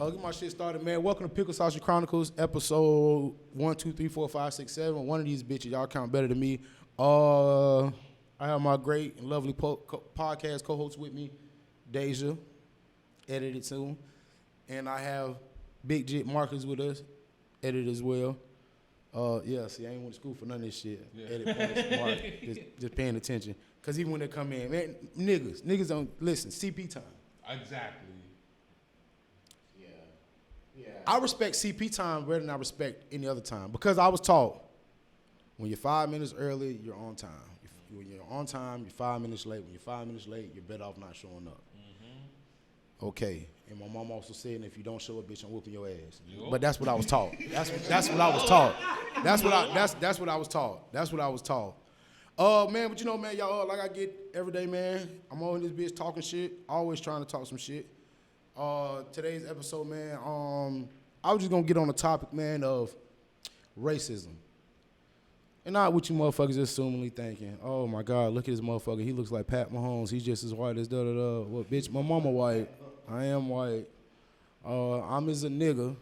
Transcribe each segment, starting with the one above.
Get my shit started, man. Welcome to Pickled, Chronicles, episode 1, 2, 3, 4, 5, 6, 7. One of these bitches, y'all count better than me. I have my great and lovely podcast co-host with me, Deja, edited soon. And I have Big Jit Marcus with us, edited as well. See, I ain't went to school for none of this shit. Yeah. Edit points, Mark, just paying attention. Because even when they come in, man, niggas don't listen. CP time. Exactly. Yeah. I respect CP time better than I respect any other time because I was taught when you're 5 minutes early, you're on time. When you're on time, you're 5 minutes late. When you're 5 minutes late, you're better off not showing up. Mm-hmm. Okay. And my mom also said, if you don't show up, bitch, I'm whooping your ass. Yep. But that's what I was taught. That's what I was taught. That's what I was taught. That's what I was taught. Man, but you know, man, y'all, like I get every day, man. I'm on this bitch talking shit. Always trying to talk some shit. Today's episode, man, I was just gonna get on the topic, man, of racism. And not what you motherfuckers assumingly thinking, oh my God, look at this motherfucker. He looks like Pat Mahomes. He's just as white as da-da-da. Well, bitch, my mama white. I am white. I'm as a nigga.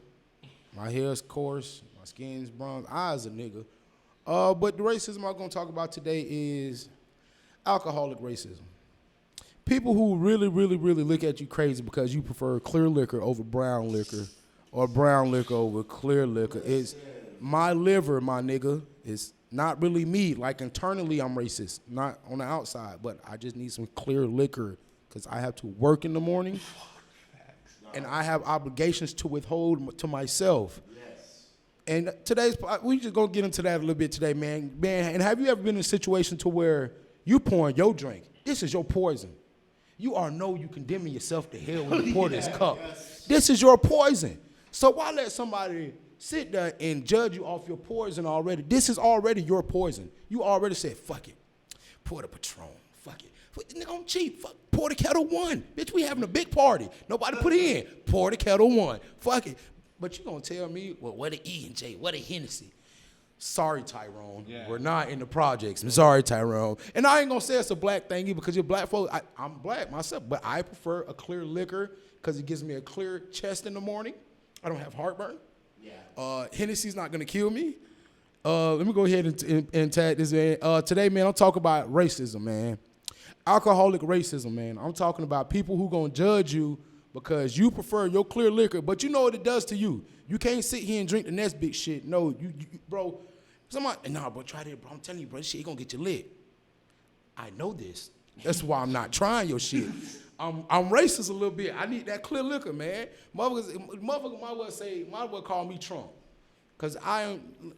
My hair's coarse. My skin's bronze. I as a nigga. But the racism I'm going to talk about today is alcoholic racism. People who really, really, really look at you crazy because you prefer clear liquor over brown liquor or brown liquor over clear liquor. It's my liver, my nigga. It's not really me. Like internally, I'm racist. Not on the outside, but I just need some clear liquor because I have to work in the morning. And I have obligations to withhold to myself. Yes. And we just gonna get into that a little bit today, man. Man, and have you ever been in a situation to where you pouring your drink? This is your poison. You you condemning yourself to hell when you pour this cup. Yes. This is your poison. So why let somebody sit there and judge you off your poison already? This is already your poison. You already said, fuck it. Pour the Patron. Fuck it. Nigga, I'm cheap. Fuck. Pour the Kettle One. Bitch, we having a big party. Nobody put in. Pour the Kettle One. Fuck it. But you gonna tell me, well, what a E&J, what a Hennessy. Sorry, Tyrone. Yeah. We're not in the projects. I'm sorry, Tyrone. And I ain't gonna say it's a black thing because you're black folks. I'm black myself, but I prefer a clear liquor because it gives me a clear chest in the morning. I don't have heartburn. Yeah. Hennessy's not gonna kill me. Let me go ahead and tag this, man. Today, man, I'm talking about racism, man. Alcoholic racism, man. I'm talking about people who gonna judge you because you prefer your clear liquor, but you know what it does to you. You can't sit here and drink the next big shit. No, you bro. Bro, try that, bro. I'm telling you, bro, this shit gonna get you lit. I know this. That's why I'm not trying your shit. I'm racist a little bit. I need that clear liquor, man. Motherfucker might well call me Trump. Cause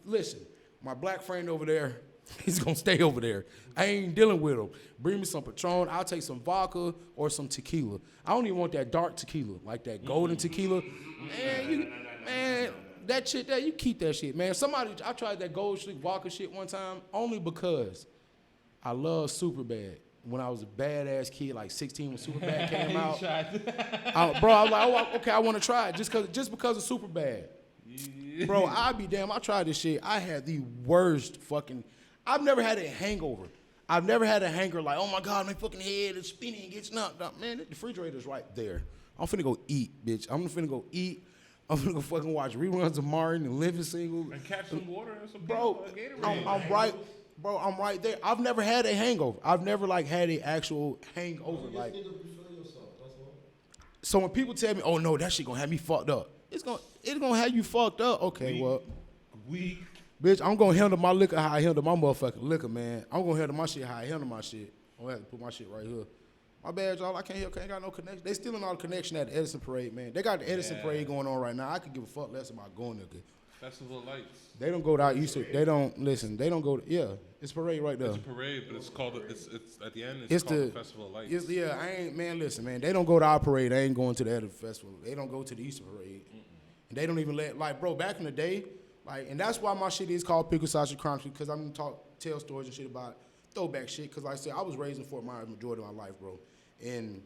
listen, my black friend over there, he's gonna stay over there. I ain't dealing with him. Bring me some Patron. I'll take some vodka or some tequila. I don't even want that dark tequila, like that golden tequila. Man, that shit there, you keep that shit, man. I tried that gold streak vodka shit one time only because I love Superbad. When I was a badass kid, like 16 when Superbad came out. I was like, oh, okay, I want to try it just because of Superbad. Bro, I'll be damn, I tried this shit. I had the worst fucking, I've never had a hangover. I've never had a hangover like, oh my God, my fucking head is spinning and gets knocked out. Man, the refrigerator's right there. I'm finna go eat, bitch. I'm finna go eat. I'm finna go fucking watch reruns of Martin and Living Single. And catch some water and some Gatorade. I'm right. Bro, I'm right there. I've never had a hangover. I've never had an actual hangover. Like, so when people tell me, oh no, that shit gonna have me fucked up. It's gonna have you fucked up. Okay, Weak. Bitch, I'm gonna handle my liquor how I handle my motherfucking liquor, man. I'm gonna handle my shit how I handle my shit. I'm gonna have to put my shit right here. My bad, y'all. I can't got no connection. They stealing all the connection at the Edison Parade, man. They got the Edison Parade going on right now. I could give a fuck less about going there. Festival of Lights. They don't go to Easter. They don't listen. They don't go to, it's parade right there. It's a parade, but it's at the end, it's called the Festival of Lights. Listen, man. They don't go to our parade. They ain't going to the Edison Festival. They don't go to the Easter Parade. And they don't even bro, back in the day, and that's why my shit is called Pickled Sausage Chronicles, because I'm going to tell stories and shit about throwback shit, because like I said, I was raised in Fort Myers majority of my life, bro. And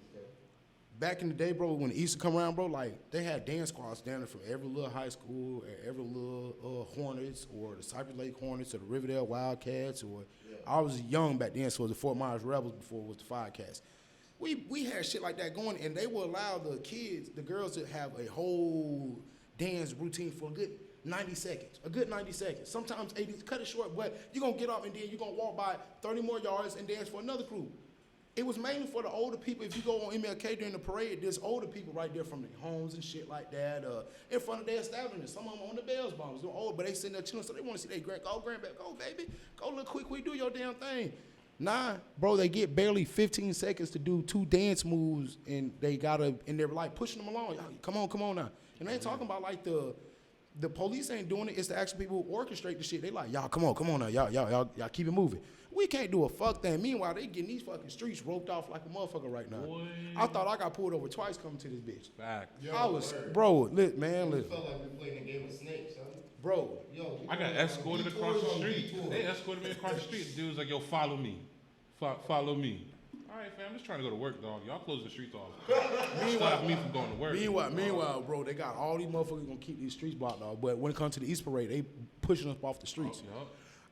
back in the day, bro, when Easter come around, bro, they had dance squads down there from every little high school, every little Hornets, or the Cypress Lake Hornets, or the Riverdale Wildcats, or I was young back then, so it was the Fort Myers Rebels before it was the Firecats. We had shit like that going, and they will allow the girls to have a whole dance routine for a good 90 seconds. A good 90 seconds. Sometimes 80, cut it short, but you're going to get up and then you're going to walk by 30 more yards and dance for another group. It was mainly for the older people. If you go on MLK during the parade, there's older people right there from their homes and shit like that, in front of their establishment. Some of them on the bells bombs. They're old, but they sitting there chilling, so they want to see their grandbaby. Go, baby. Go look quick, do your damn thing. Nah, bro, they get barely 15 seconds to do 2 dance moves, and they gotta, and they're like pushing them along. Come on now. And they ain't talking about like the police ain't doing it. It's the actual people who orchestrate the shit. They like, y'all, come on now. Y'all keep it moving. We can't do a fuck thing. Meanwhile, they getting these fucking streets roped off like a motherfucker right now. Boy. I thought I got pulled over twice coming to this bitch. Back. I was, bro, man, listen. It felt like we playing a game of snakes, huh? Bro. Yo, I got escorted across the street. They escorted me across the street. The dude was like, yo, follow me. Follow me. All right, fam, I'm just trying to go to work, dog. Y'all close the streets off. Stop me from going to work. Meanwhile, bro, they got all these motherfuckers gonna keep these streets blocked, dog. But when it comes to the East Parade, they pushing us off the streets.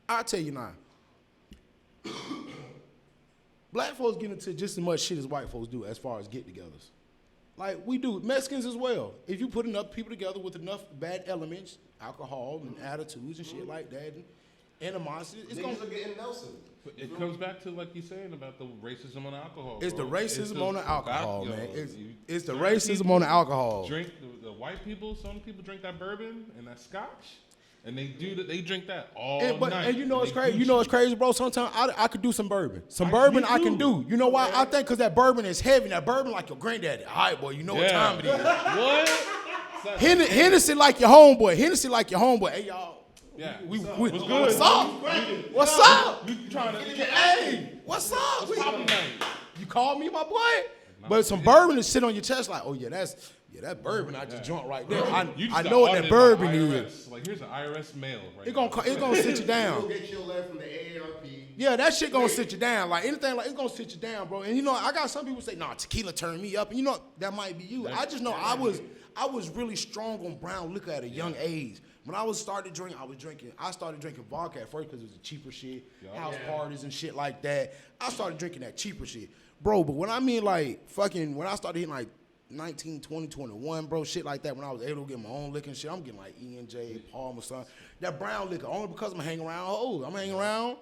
I tell you now, black folks get into just as much shit as white folks do as far as get-togethers. Like we do, Mexicans as well. If you put enough people together with enough bad elements, alcohol and attitudes and shit like that, and animosity, it's gonna get Nelson. It comes back to like you're saying about the racism on alcohol. It's bro. the racism on the alcohol, man. Yo, It's the racism on the alcohol. Drink the white people. Some people drink that bourbon and that scotch, and they drink that all night. And you know it's crazy. You know it's crazy, bro. Sometimes I could do some bourbon. I can do. You know why? I think because that bourbon is heavy. That bourbon like your granddaddy. All right, boy. You know what time it is. What? Hennessy like your homeboy. Hey, y'all. Yeah. What's good? What's up? What's up? You trying to? Hey, what's up? Popping night. You called me, my boy? But some bourbon to sit on your chest like, oh yeah, that bourbon I just drunk right there. I know what that bourbon is. Like here's an IRS mail. Right it's gonna sit you down. You'll get your letter from the AARP. Yeah, that shit gonna sit you down. Like anything, like it's gonna sit you down, bro. And you know, I got some people say, nah, tequila turned me up, and you know that might be you. I just know I was really strong on brown liquor at a young age. When I started drinking vodka at first because it was the cheaper shit, house parties and shit like that. I started drinking that cheaper shit. Bro, but when I mean like fucking, when I started hitting like 19, 20, 21, bro, shit like that, when I was able to get my own liquor and shit, I'm getting like E&J, Palmer, son. That brown liquor, only because I'm hanging around hoes. I'm hanging around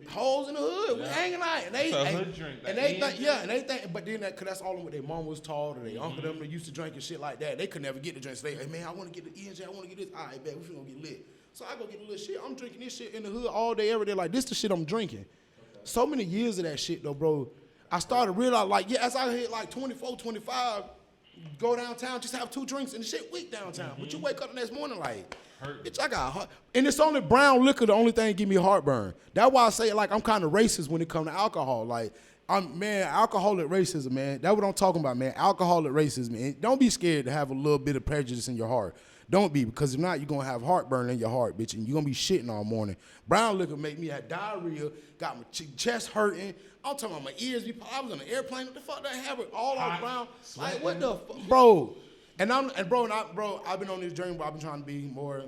hoes in the hood. We hanging out. And they think, but then cause that's all what their mom was taught or their uncle them that used to drink and shit like that. They could never get the drink. So they, hey man, I want to get the E&J, I want to get this. All right, bet, we finna go get lit. So I go get the little shit. I'm drinking this shit in the hood all day, every day. Like, this the shit I'm drinking. Okay. So many years of that shit, though, bro. I started realizing, like, as I hit like 24, 25, go downtown, just have 2 drinks and the shit weak downtown. But you wake up the next morning like, bitch, I got heart. And it's only brown liquor, the only thing give me heartburn. That's why I say, like, I'm kind of racist when it comes to alcohol. Like, alcoholic racism, man. That's what I'm talking about, man. Alcoholic racism, man. Don't be scared to have a little bit of prejudice in your heart. Don't be, because if not, you're going to have heartburn in your heart, bitch, and you're going to be shitting all morning. Brown liquor make me have diarrhea, got my chest hurting. I'm talking about my ears be popping. I was on an airplane. What the fuck did I have it? All on brown. Like, what the fuck? Bro. I've been on this journey, bro. I've been trying to be more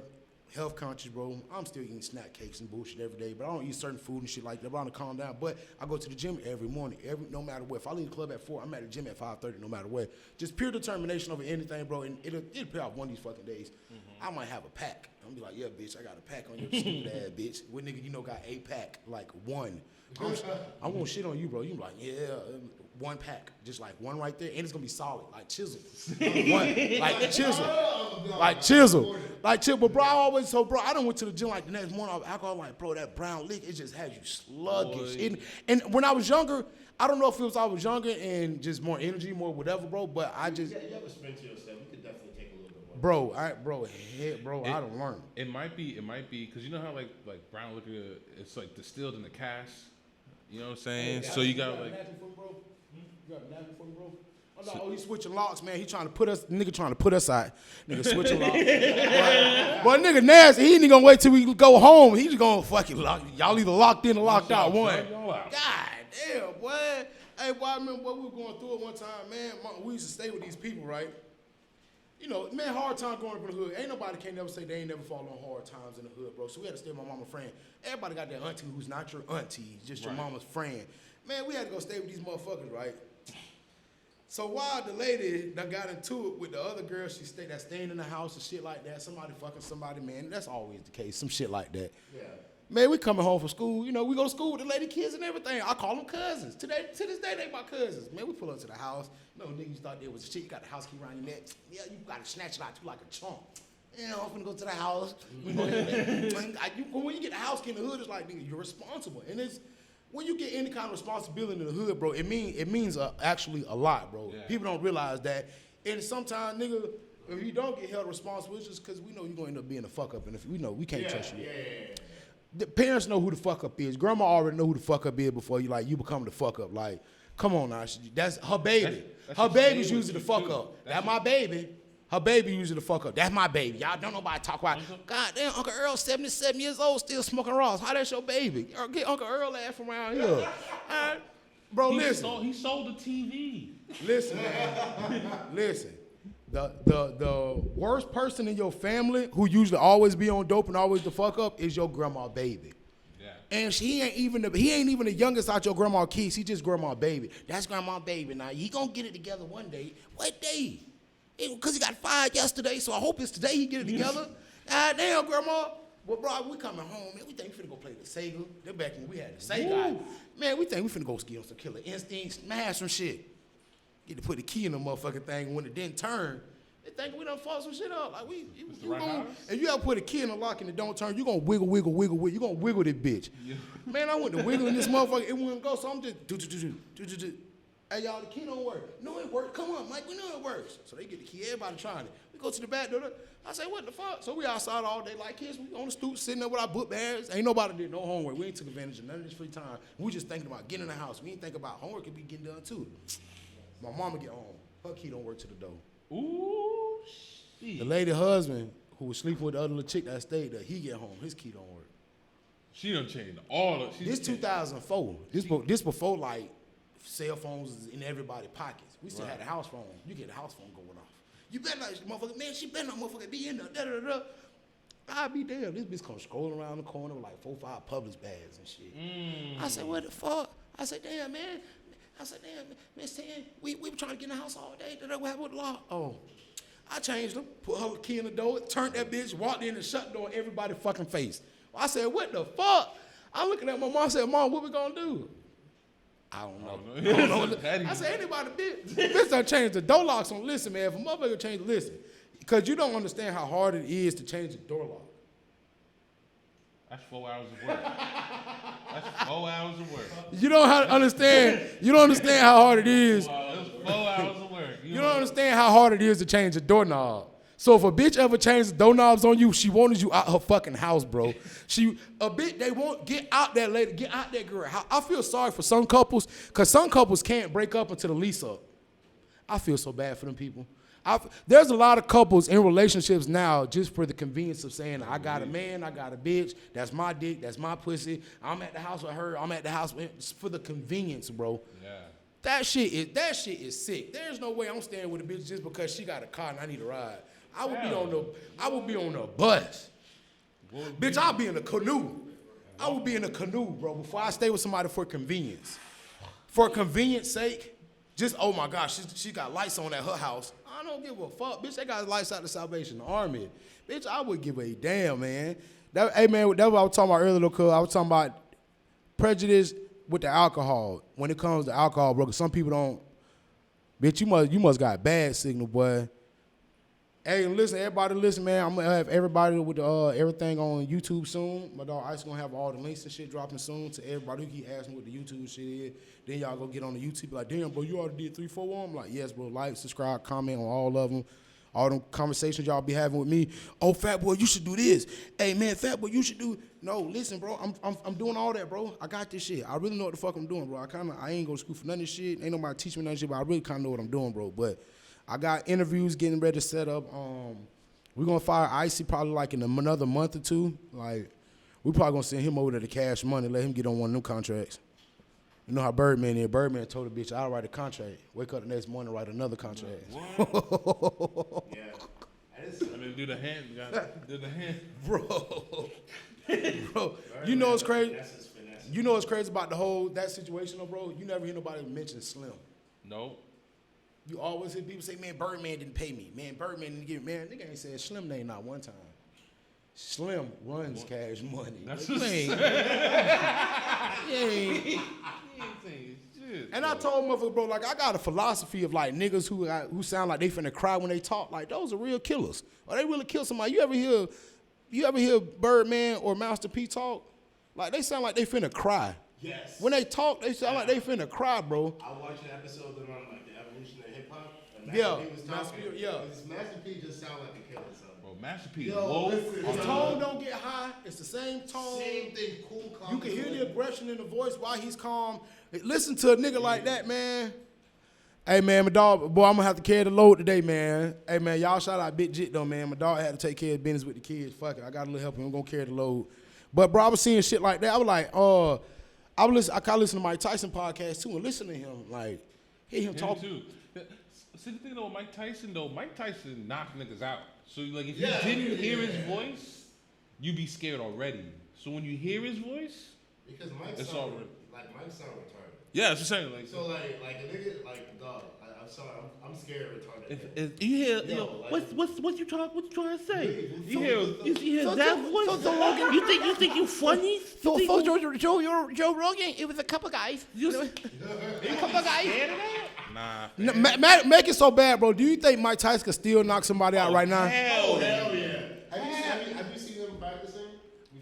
health conscious, bro. I'm still eating snack cakes and bullshit every day, but I don't eat certain food and shit like that. I'm trying to calm down. But I go to the gym every morning, no matter what. If I leave the club at 4, I'm at the gym at 5:30, no matter what. Just pure determination over anything, bro. And it'll pay off one of these fucking days. I might have a pack. I'm be like, yeah, bitch, I got a pack on your stupid ass, bitch. What nigga you know got a pack? Like one. I'm gonna shit on you, bro. You be like, yeah, 1 pack, just like one right there, and it's gonna be solid, like chisel. Like chisel. But bro, I done went to the gym like the next morning off alcohol, like, bro, that brown liquor, it just has you sluggish. And when I was younger, I don't know if it was I was younger and just more energy, more whatever, bro, but I just. Yeah, you have a sprint to yourself. You could definitely take a little bit more. I don't learn. It might be, because you know how like brown liquor, it's like distilled in the cask. You know what I'm saying? So you got like. You got a napkin for me, bro? Oh, he's switching locks, man. He trying to put us out. Nigga switching locks. But nigga nasty. He ain't gonna wait till we go home. He just gonna fucking lock. Y'all either locked in or locked out. One. God damn, boy. Hey, boy, I remember we were going through it one time, man. We used to stay with these people, right? You know, man, hard time going up in the hood. Ain't nobody can never say they ain't never fallen on hard times in the hood, bro. So we had to stay with my mama's friend. Everybody got that auntie who's not your auntie, just your mama's friend. Man, we had to go stay with these motherfuckers, right? So while the lady that got into it with the other girl, that's staying in the house and shit like that, somebody fucking somebody, man, that's always the case, some shit like that. Yeah. Man, we coming home from school, you know, we go to school with the lady kids and everything. I call them cousins. To this day, they my cousins. Man, we pull up to the house. You know, niggas thought there was shit. You got the house key around your neck. Yeah, you got to snatch it out too like a chump. You know, I'm gonna go to the house. We go ahead when you get the house key in the hood, it's like, nigga, you're responsible. And it's, when you get any kind of responsibility in the hood, bro, it means actually a lot, bro. Yeah. People don't realize that. And sometimes, nigga, if you don't get held responsible, it's just because we know you're going to end up being a fuck up. And if we know we can't trust you. Yeah. The parents know who the fuck up is. Grandma already know who the fuck up is before you become the fuck up. Like, come on now. That's her baby. That's her baby's usually the fuck up. That's my baby. Her baby usually the fuck up. That's my baby. Y'all don't nobody talk about. God damn, Uncle Earl, 77 years old, still smoking Ross. How that's your baby? Get Uncle Earl ass from around here. Bro, listen. He sold the TV. Listen, man. Listen. The worst person in your family who usually always be on dope and always the fuck up is your grandma baby. Yeah. And he ain't even the youngest out your grandma kids. He just grandma baby. That's grandma baby. Now he gonna get it together one day. What day? Because he got fired yesterday, so I hope it's today he get it together. Damn, grandma. Well, bro, we coming home, man. We think we finna go play the Sega. They're back when we had the Sega. Man, we think we finna go ski on some Killer Instinct, smash some shit. Get to put the key in the motherfucking thing, and when it didn't turn, they think we done fucked some shit up. Like, if you ever put a key in the lock and it don't turn, you gonna wiggle. You gonna wiggle this bitch. Yeah. Man, I went to wiggling this motherfucker, it wouldn't go, so I'm just do. Hey, y'all, the key don't work. No, it works. Come on, Mike, we know it works. So they get the key, everybody trying it. We go to the back door. I say, what the fuck? So we outside all day like kids. We on the stoop sitting there with our book bags. Ain't nobody did no homework. We ain't took advantage of none of this free time. We just thinking about getting in the house. We ain't think about homework could be getting done too. My mama get home. Her key don't work to the door. Ooh, shit. The lady husband who was sleeping with the other little chick that stayed there, he get home. His key don't work. She done changed all of. This 2004. This before like cell phones is in everybody's pockets. We still had a house phone. You get a house phone going off. You better not, motherfucker, man, she better not motherfucker be in there, da-da-da-da. I'll be damn. This bitch come scrolling around the corner with like 4 or 5 Publix bags and shit. I said, what the fuck? I said, damn, man. Miss Tan, we were trying to get in the house all day. What happened with the law? Oh, I changed them, put her key in the door, turned that bitch, walked in and shut the door in everybody's fucking face. I said, what the fuck? I'm looking at my mom, I said, Mom, what we gonna do? I don't know. I said, anybody, bitch done changed the door locks on. Listen, man, if a motherfucker change, listen. Because you don't understand how hard it is to change the door lock. That's 4 hours of work. That's 4 hours of work. You don't understand how hard it is. That's 4 hours of work. You don't understand how hard it is to change a doorknob. So if a bitch ever changes doorknobs on you, she wanted you out her fucking house, bro. They won't get out that lady, get out that girl. I feel sorry for some couples, because some couples can't break up until the lease up. I feel so bad for them people. There's a lot of couples in relationships now just for the convenience of saying, I got a man, I got a bitch, that's my dick, that's my pussy, I'm at the house with her, I'm at the house with, it's for the convenience, bro. Yeah. That shit is sick. There's no way I'm staying with a bitch just because she got a car and I need a ride. I would be on the bus. Bitch, I'll be in a canoe. I would be in a canoe, bro, before I stay with somebody for convenience. For convenience sake, just, oh my gosh, she got lights on at her house. I don't give a fuck. Bitch, they got lights out the Salvation Army. Bitch, I would give a damn, man. Hey, man, that's what I was talking about earlier, cuz I was talking about prejudice with the alcohol. When it comes to alcohol, bro, because some people don't. Bitch, you must got bad signal, boy. Hey, listen, everybody listen, man. I'm going to have everybody with everything on YouTube soon. My dog Ice going to have all the links and shit dropping soon to everybody who keep asking what the YouTube shit is. Then y'all go get on the YouTube like, damn, bro, you already did 3, 4 of them? I'm like, yes, bro, like, subscribe, comment on all of them. All them conversations y'all be having with me. Oh, Fat Boy, you should do this. Hey, man, Fat Boy, you should do. No, listen, bro, I'm doing all that, bro. I got this shit. I really know what the fuck I'm doing, bro. I ain't go to school for none of this shit. Ain't nobody teach me none of this shit, but I really kind of know what I'm doing, bro. But I got interviews getting ready to set up. We're going to fire Icy probably like in another month or 2. Like, we probably going to send him over to the Cash Money, let him get on one of them contracts. You know how Birdman is. Birdman told the bitch, I'll write a contract. Wake up the next morning, write another contract. What? Yeah. I mean, do the hand. Do the hand. Bro. Bro, you know what's crazy? You know what's crazy about that situation, though, bro? You never hear nobody mention Slim. No. You always hear people say, man, Birdman didn't pay me. Man, Birdman didn't give me. Man, nigga ain't said Slim name not one time. Slim runs Cash Money. That's you ain't. You ain't. And I told motherfucker, bro, like I got a philosophy of like niggas who sound like they finna cry when they talk. Like those are real killers. Or they really kill somebody. You ever hear Birdman or Master P talk? Like they sound like they finna cry. Yes. When they talk, they sound like they finna cry, bro. I watched an episode of like the evolution of hip hop. And Yeah. Master P was talking. Master P just sound like a killer. So. Bro, Master P is low. Listen, His tone don't get high. It's the same tone. Same thing, cool, calm. You can hear the aggression in the voice while he's calm. Listen to a nigga like that, man. Hey, man, my dog, boy, I'm going to have to carry the load today, man. Hey, man, y'all shout out Big Jit, though, man. My dog had to take care of business with the kids. Fuck it, I got a little help, and I'm going to carry the load. But, bro, I was seeing shit like that. I was like, I kind of listen to Mike Tyson podcast, too, and listen to him. Like, hear him talk. Too. See, the thing, though, Mike Tyson knocked niggas out. So, like, if you didn't hear his voice, you'd be scared already. So when you hear his voice, because Mike it's sound already. Like, Mike sound retarded. Yeah, that's what I'm saying. Like, so, like a nigga, like, dog, I'm sorry, I'm scared of retarded. If you hear, what you trying to say? You hear that voice? So Rogan, you think you funny? So Joe Rogan, it was a couple guys. A couple guys. Nah. No, make it so bad, bro. Do you think Mike Tyson could still knock somebody out right now? Hell yeah. Have you seen them practicing?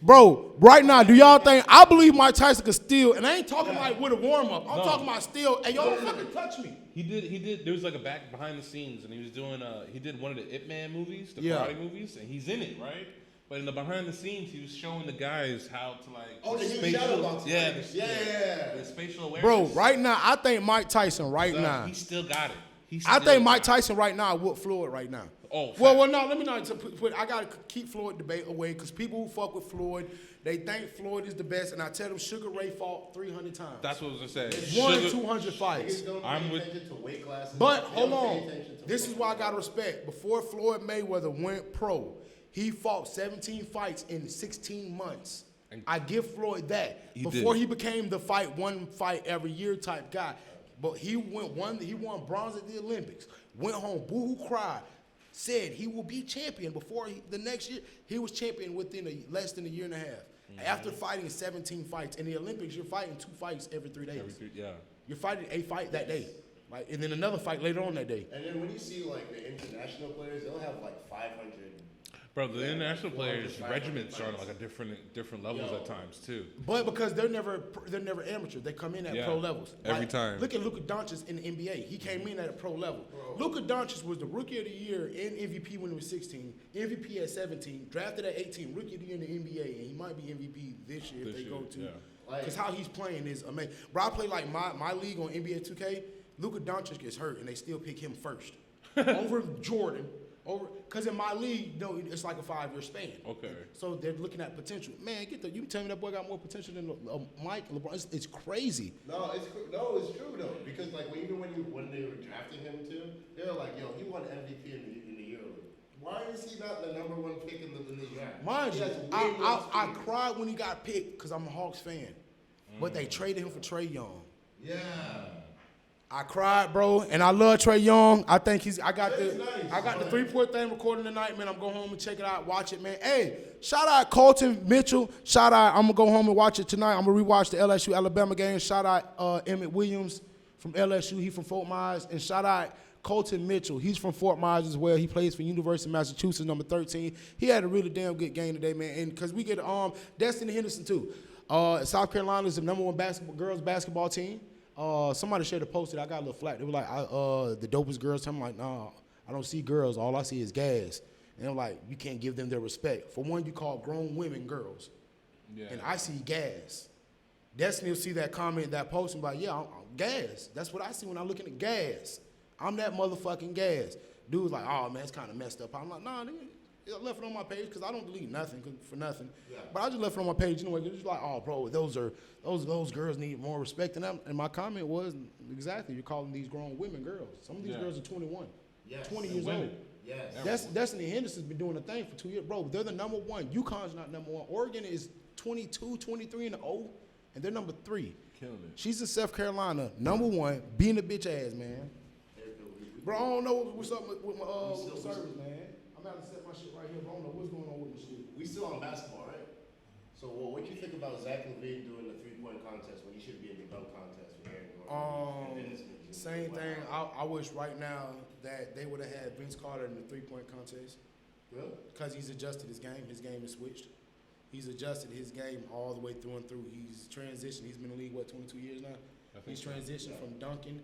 Bro, right now, do y'all think, I believe Mike Tyson could still, and I ain't talking like with a warm-up. I'm talking about still, and y'all don't fucking touch me. He did, there was like a behind the scenes, and he was doing, he did one of the Ip Man movies, the Yeah. karate movies, and he's in it, right? But in the behind the scenes, he was showing the guys how to like. Oh, the human shadow boxing. Yeah. Yeah. The spatial awareness. Bro, right now, I think Mike Tyson right So, now. he still got it. I think Mike Tyson right now would Floyd right now. Oh, well, no, let me not put. I gotta keep Floyd debate away because people who fuck with Floyd, they think Floyd is the best, and I tell them Sugar Ray fought 300 times. That's what I was gonna say. Won 200 fights. I'm with. To weight classes. But hold on, this is why I gotta respect. Before Floyd Mayweather went pro, he fought 17 fights in 16 months. I give Floyd that. Before he became the one fight every year type guy. But he won bronze at the Olympics, went home, boo-hoo cried, said he will be champion before the next year. He was champion within less than a year and a half. Mm-hmm. After fighting 17 fights. In the Olympics, you're fighting 2 fights every 3 days. You're fighting a fight that day. Like, and then another fight later on that day. And then when you see like the international players, they'll have like 500. Bro, the international players' regiments are like a different levels at times too. But because they're never amateur, they come in at pro levels. Every time. Look at Luka Doncic in the NBA. He came in at a pro level. Luka Doncic was the rookie of the year and MVP when he was 16, MVP at 17, drafted at 18, rookie of the year in the NBA, and he might be MVP this year if they go to. Because how he's playing is amazing. Bro, I play like my league on NBA 2K. Luka Doncic gets hurt, and they still pick him first over Jordan. Because in my league, no, it's like a 5-year span. Okay. So they're looking at potential. Man, you tell me that boy got more potential than Mike LeBron. It's crazy. No, it's true though. Because like when they were drafting him too, they were like, yo, he won MVP in the year. Why is he not the number 1 pick in the draft? Mind you, I cried when he got picked because I'm a Hawks fan. But they traded him for Trae Young. Yeah. I cried, bro, and I love Trae Young. I think I got the 3-point thing recording tonight, man. I'm going home and check it out, watch it, man. Hey, shout out Colton Mitchell. Shout out, I'm gonna go home and watch it tonight. I'm gonna rewatch the LSU Alabama game. Shout out Emmett Williams from LSU. He from Fort Myers, and shout out Colton Mitchell. He's from Fort Myers as well. He plays for University of Massachusetts, number 13. He had a really damn good game today, man. And because we get Destiny Henderson too. South Carolina is the number 1 girls basketball team. Somebody shared a post that I got a little flack. They were like, the dopest girls. I'm like, nah, I don't see girls. All I see is gas. And I'm like, you can't give them their respect. For one, you call grown women girls. Yeah. And I see gas. Destiny will see that comment, that post, and be like, yeah, I'm gas. That's what I see when I'm looking at gas. I'm that motherfucking gas. Dude's like, oh, man, it's kind of messed up. I'm like, nah, nigga. I left it on my page because I don't delete nothing for nothing. Yeah. But I just left it on my page anyway. It's like, oh, bro, those girls need more respect. And my comment was, exactly, you're calling these grown women girls. Some of these girls are 21, 20 years old. Yes. Destiny Henderson's been doing a thing for 2 years. Bro, they're the number 1. UConn's not number 1. Oregon is 22, 23 and 0, and they're number 3. Killing it. She's in South Carolina, number 1, beating a bitch ass, man. Bro, I don't know what's up with my service, man. I'm about to set my shit right here, but I don't know what's going on with my shit. We still on basketball, right? So, what do you think about Zach LaVine doing the 3-point contest when he should be in the dunk contest with Aaron Gordon? Same thing. I wish right now that they would have had Vince Carter in the 3-point contest. Really? Because he's adjusted his game. His game is switched. He's adjusted his game all the way through and through. He's transitioned. He's been in the league, 22 years now? He's transitioned from dunking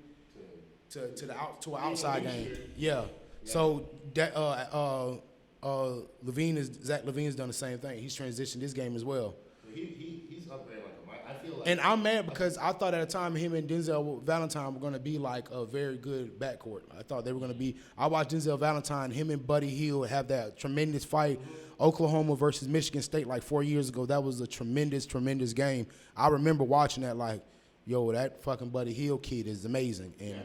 to an outside game. Yeah. So that Zach LaVine's done the same thing. He's transitioned his game as well. He's upgraded like I feel like. And I'm mad because I thought at the time him and Denzel Valentine were going to be like a very good backcourt. I thought they were going to be. I watched Denzel Valentine, him and Buddy Hield have that tremendous fight, Oklahoma versus Michigan State, like 4 years ago. That was a tremendous, tremendous game. I remember watching that like, yo, that fucking Buddy Hield kid is amazing. And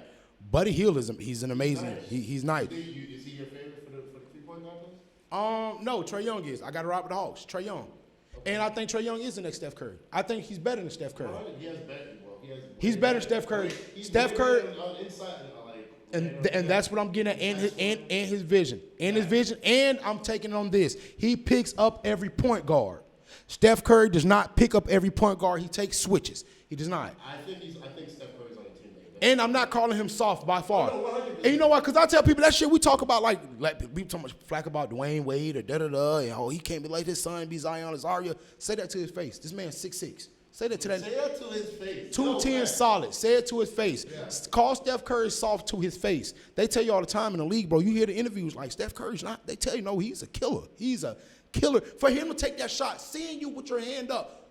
Buddy Hield he's an amazing. He's nice. Is he your favorite for the 3-point contest? No, Trae Young is. I got to rock with the Hawks. Trae Young. And I think Trae Young is the next Steph Curry. I think he's better than Steph Curry. He's better than Steph Curry. Steph Curry, and that's what I'm getting at, and his vision. And I'm taking on this. He picks up every point guard. Steph Curry does not pick up every point guard. He takes switches. He does not. I think Steph Curry's on the team. And I'm not calling him soft by far. And you know what? Because I tell people that shit we talk about like we talk much flack about Dwayne Wade or da-da-da, and he can't be like his son, be Zion Azaria. Say that to his face. This man's 6'6". Say that to that. Say that to his face. 210 solid. Say it to his face. Yeah. Call Steph Curry soft to his face. They tell you all the time in the league, bro. You hear the interviews like Steph Curry's not. They tell you, no, he's a killer. He's a killer. For him to take that shot, seeing you with your hand up,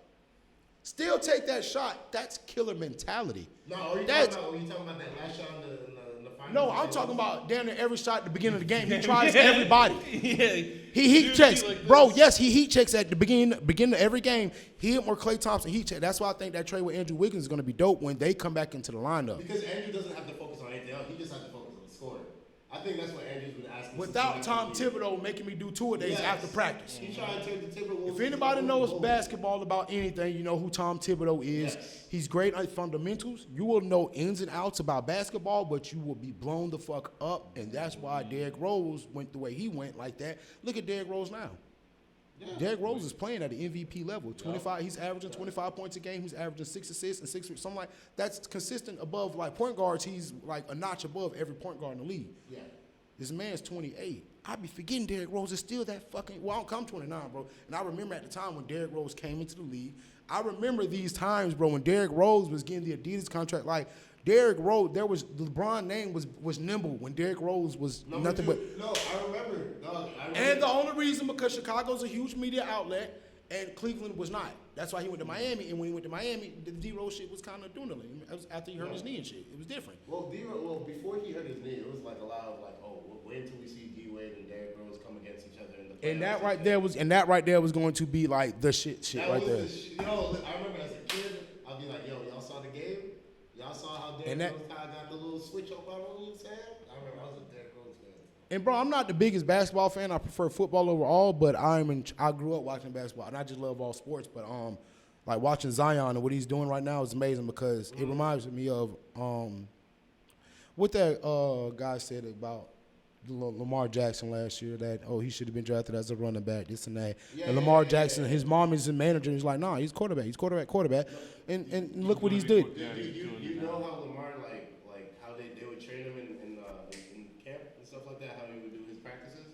still take that shot, that's killer mentality. No, are you talking about that last shot in the final? No, I'm talking about down there every shot at the beginning of the game. He tries everybody. He heat checks. Like bro, yes, he heat checks at the beginning of every game. He or Klay Thompson heat check. That's why I think that trade with Andrew Wiggins is going to be dope when they come back into the lineup. Because Andrew doesn't have to focus on anything else. He just has to focus on the scoring. I think that's what Andrew's been asking. Without Tom Thibodeau making me do tour-a-days after practice. He trying to turn the Thibodeau. If anybody knows basketball about anything, you know who Tom Thibodeau is. Yes. He's great at fundamentals. You will know ins and outs about basketball, but you will be blown the fuck up, and that's why Derrick Rose went the way he went like that. Look at Derrick Rose now. Yeah. Derrick Rose is playing at the MVP level. 25. He's averaging 25 points a game. He's averaging 6 assists and 6 something like that's consistent above like point guards. He's like a notch above every point guard in the league. Yeah. This man's 28. I be forgetting Derrick Rose is still that fucking. Well, I'm 29, bro. And I remember at the time when Derrick Rose came into the league. I remember these times, bro, when Derrick Rose was getting the Adidas contract. Like Derrick Rose, there was LeBron name was nimble when Derrick Rose was nothing but. No, I remember. Dog, And the only reason because Chicago's a huge media outlet and Cleveland was not. That's why he went to Miami. And when he went to Miami, the D-Rose shit was kind of dwindling. It was after he hurt his knee and shit. It was different. Well, before he hurt his knee, it was like a lot of like, oh, we'll wait until we see D-Wade and Derrick Rose come against each other in the playoffs. And that right there was going to be like the shit that right there. I remember as a kid, I'd be like, yo, y'all saw the game? Y'all saw how Derrick Rose got the little switch up on him, you know what I'm saying? I remember I was a Derrick Rose fan. And bro, I'm not the biggest basketball fan. I prefer football overall, but I grew up watching basketball, and I just love all sports. But like watching Zion and what he's doing right now is amazing because it reminds me of what that guy said about Lamar Jackson last year that he should have been drafted as a running back, this and that. And Lamar Jackson, his mom is a manager. He's like, nah, he's quarterback. He's quarterback. And look what he's doing. You know how Lamar like how they would train him in camp and stuff like that. How he would do his practices.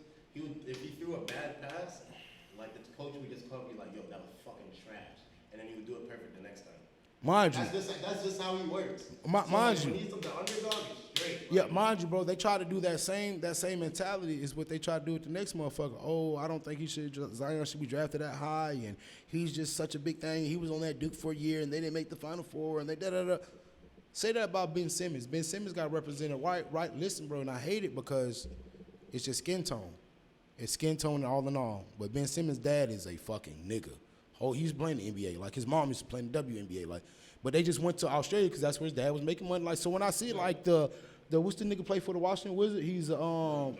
If he threw a bad pass, like the coach would just come and be like, yo, that was fucking trash, and then he would do it perfect the next time. Mind you, that's just how he works. Mind you, when he's the underdog, it's straight. Yeah, mind you, bro. They try to do that same mentality is what they try to do with the next motherfucker. Oh, I don't think Zion should be drafted that high, and he's just such a big thing. He was on that Duke for a year, and they didn't make the Final Four, and they da-da-da. Say that about Ben Simmons. Ben Simmons got represented right. Listen, bro, and I hate it because it's just skin tone. It's skin tone all in all. But Ben Simmons' dad is a fucking nigga. Oh, he's playing the NBA. Like, his mom used to play in the WNBA. Like, but they just went to Australia because that's where his dad was making money. Like, so when I see, like, the what's the nigga play for the Washington Wizards? He's, no,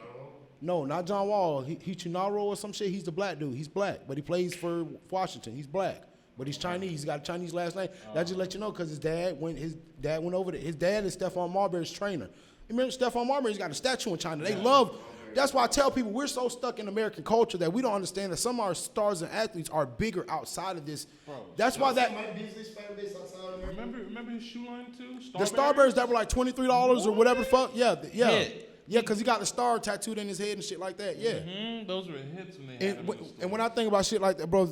not John Wall. He Chinaro or some shit. He's the black dude. He's black, but he plays for Washington. He's black. But he's Chinese. He's got a Chinese last name. That just let you know because his dad went over there. His dad is Stephon Marbury's trainer. Remember Stephon Marbury's got a statue in China. They love. That's why I tell people we're so stuck in American culture that we don't understand that some of our stars and athletes are bigger outside of this. Bro, that's why that. Mike Beasley's fan base outside of America. Remember his shoe line too? The Starbursts that were like $23 or whatever the fuck. Yeah. Yeah, because he got the star tattooed in his head and shit like that. Yeah. Those were hits when they had them in the store. And when I think about shit like that, bro,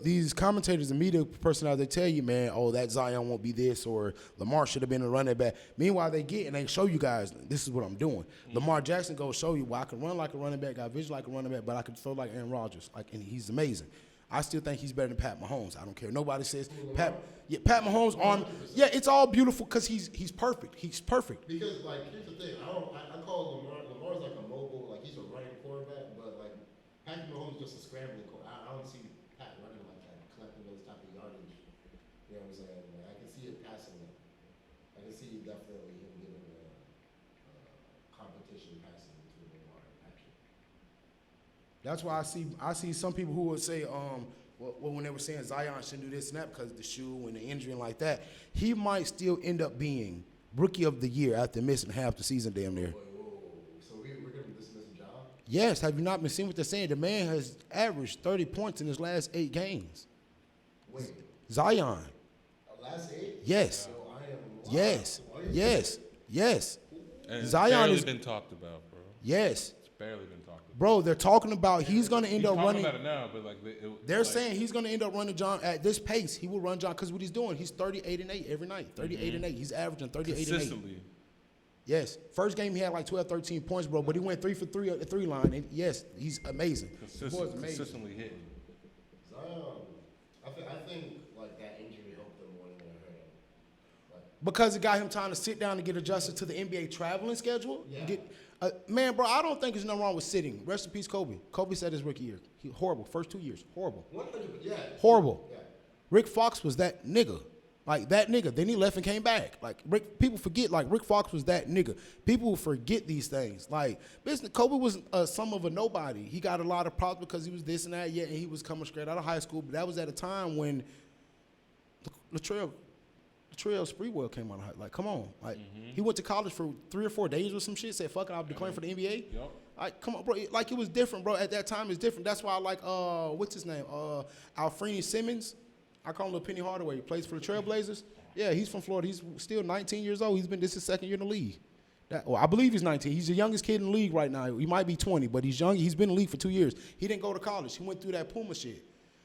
these commentators and media personalities, they tell you, man, oh, that Zion won't be this, or Lamar should have been a running back. Meanwhile, they get and they show you guys, this is what I'm doing. Lamar Jackson goes show you, well, I can run like a running back, got vision like a running back, but I can throw like Aaron Rodgers, and he's amazing. I still think he's better than Pat Mahomes. I don't care. Nobody says Pat Mahomes arm. Yeah, it's all beautiful because he's perfect. He's perfect. Because like here's the thing, I call Lamar's like a mobile, like he's a running quarterback, but like Patrick Mahomes is just a scrambling quarterback. I don't see Pat running like that, collecting those type of yardage. You know what I'm saying? Like, I can see it passing him. I can see definitely him giving a competition passing between Lamar and Patrick. That's why I see some people who would say, when they were saying Zion shouldn't do this and that because of the shoe and the injury and like that, he might still end up being Rookie of the Year after missing half the season damn near. Whoa. So we're going to be dismissing Ja? Yes, have you not been seeing what they're saying? The man has averaged 30 points in his last 8 games. Wait. Zion. Last 8? Yes. So I am. Wow. Yes. And Zion it's barely is been talked about, bro. Yes. It's barely been talked about. Bro, they're talking about he's going to end up running. About it now, but like They're saying he's going to end up running John at this pace. He will run John because what he's doing, he's 38-8 every night. 38-8. He's averaging 38-8. consistently. Yes. First game he had like 12, 13 points, bro, but he went 3 for 3 at the 3 line. And yes, he's amazing. Consistently hitting. Zion, I think like that injury helped him more than it hurt him. Because it got him time to sit down and get adjusted to the NBA traveling schedule. Yeah. Man, bro, I don't think there's nothing wrong with sitting. Rest in peace, Kobe. Kobe said his rookie year. Horrible. First 2 years. Horrible. 100%, yeah. Horrible. Yeah. Rick Fox was that nigga. Like, that nigga. Then he left and came back. Like, people forget, like, Rick Fox was that nigga. People forget these things. Like, Kobe was some of a nobody. He got a lot of problems because he was this and that, and he was coming straight out of high school. But that was at a time when Latrell Sprewell came out of high. Like, come on. Like, he went to college for 3 or 4 days or some shit, said, fuck it, I'll declare for the NBA. Yep. Like, come on, bro. Like, it was different, bro. At that time, it's different. That's why I like, what's his name? Alfreni Simmons. I call him Lil Penny Hardaway. He plays for the Trailblazers. Yeah, he's from Florida. He's still 19 years old. This is his second year in the league. I believe he's 19. He's the youngest kid in the league right now. He might be 20, but he's young. He's been in the league for 2 years. He didn't go to college. He went through that Puma shit.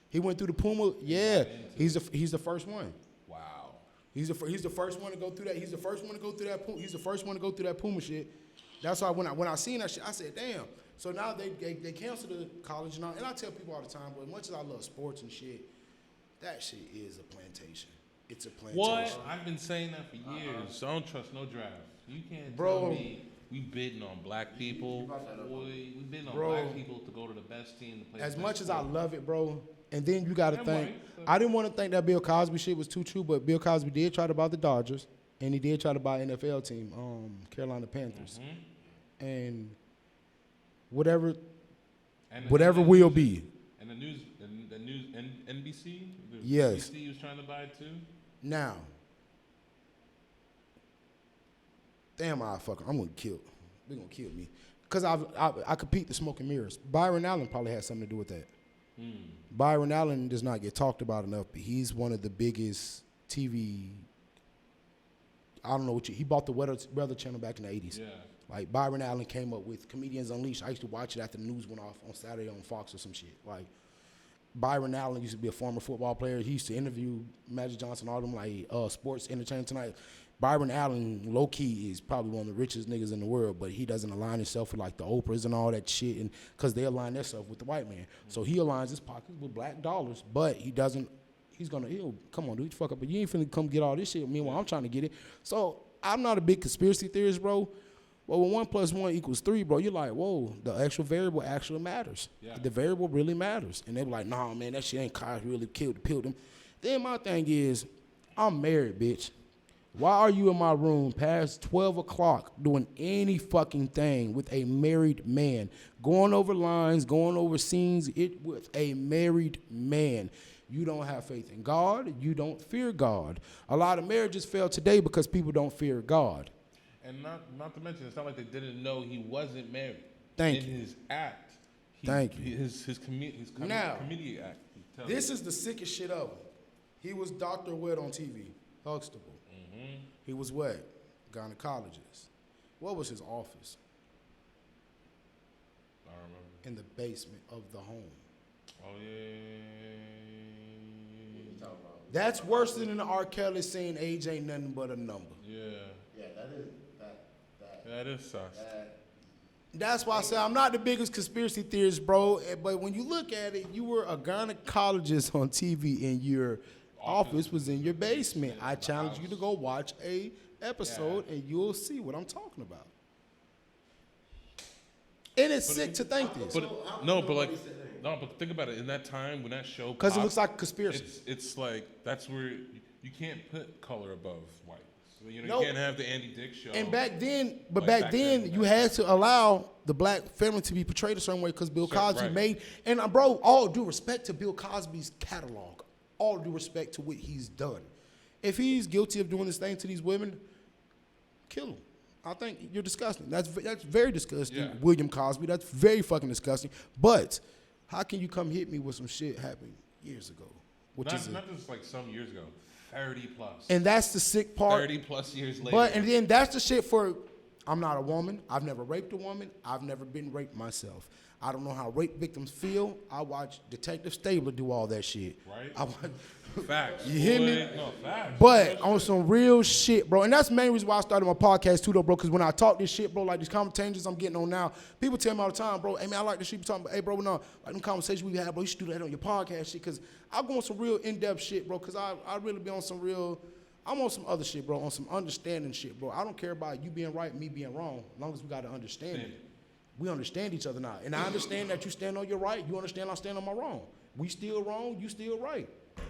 He went through the Puma. Yeah, he's the first one. Wow. He's the first one to go through that. He's the first one to go through that. He's the first one to go through that Puma shit. That's why when I seen that shit, I said, damn. So now they canceled the college and all. And I tell people all the time, but as much as I love sports and shit, that shit is a plantation. It's a plantation. What? I've been saying that for years. I don't trust no draft. You can't tell me we bidding on black people. Boy, we bidding on black people to go to the best team to play. As much as I love it, bro, and then you got to think. I didn't want to think that Bill Cosby shit was too true, but Bill Cosby did try to buy the Dodgers, and he did try to buy an NFL team, Carolina Panthers, and whatever will be. And the news, NBC. Yes. NBC was trying to buy it too. Now, damn, I'm gonna kill. They're gonna kill me because I compete the smoke and mirrors. Byron Allen probably had something to do with that. Byron Allen does not get talked about enough, but he's one of the biggest TV. I don't know what he bought the Weather Channel back in the 80s. Yeah. Like Byron Allen came up with Comedians Unleashed. I used to watch it after the news went off on Saturday on Fox or some shit. Like Byron Allen used to be a former football player. He used to interview Magic Johnson, all them like Sports Entertainment Tonight. Byron Allen, low key, is probably one of the richest niggas in the world, but he doesn't align himself with like the Oprahs and all that shit, and because they align themselves with the white man. So he aligns his pockets with black dollars, but he doesn't. He'll come on, dude, fuck up, but you ain't finna come get all this shit. Meanwhile, I'm trying to get it. So I'm not a big conspiracy theorist, bro. But when 1 + 1 = 3, bro, you're like, whoa, the actual variable actually matters. Yeah. The variable really matters. And they be like, nah, man, that shit ain't Cosby really killed him. Then my thing is, I'm married, bitch. Why are you in my room past 12 o'clock doing any fucking thing with a married man? Going over lines, going over scenes with a married man. You don't have faith in God. You don't fear God. A lot of marriages fail today because people don't fear God. And not to mention, it's not like they didn't know he wasn't married. Thank in you. his act. Thank you. His comedic act. This is the sickest shit ever. He was Dr. Wet on TV, Huxtable. Mm-hmm. He was what? Gynecologist. What was his office? I remember. In the basement of the home. Oh yeah. That's worse than in the R. Kelly saying age ain't nothing but a number. Yeah. Yeah, That is sus. That's why I say I'm not the biggest conspiracy theorist, bro. But when you look at it, you were a gynecologist on TV and your office was in your basement. I challenge you to go watch a episode and you'll see what I'm talking about. And it's sick to think this. But think about it. In that time when that show, Because it popped, looks like a conspiracy. It's like that's where you can't put color above white. So, you No. can't have the Andy Dick show. And back then, then, you had to allow the black family to be portrayed a certain way because Bill Cosby right. made. And bro, all due respect to Bill Cosby's catalog, all due respect to what he's done. If he's guilty of doing this thing to these women, kill him. I think you're disgusting. That's very disgusting, Yeah. William Cosby. That's very fucking disgusting. But how can you come hit me with some shit happened years ago? Not just like some years ago, 30 plus. And that's the sick part. 30 plus years later. But and then that's the shit for. I'm not a woman. I've never raped a woman. I've never been raped myself. I don't know how rape victims feel. I watch Detective Stabler do all that shit. Right. I watch, Facts. You hear me? No, facts. but on some real shit, bro. And that's the main reason why I started my podcast too, though, bro. Because when I talk this shit, bro, like these conversations I'm getting on now, people tell me all the time, bro, hey, man, I like the shit you talking about. Hey, bro, no, like them conversations we had, bro, you should do that on your podcast shit. Because I go on some real in-depth shit, bro. Because I really be on some real, I'm on some other shit, bro, on some understanding shit, bro. I don't care about you being right, me being wrong, as long as we got to understand it. We understand each other now. And I understand that you stand on your right. You understand I stand on my wrong. We still wrong, you still right.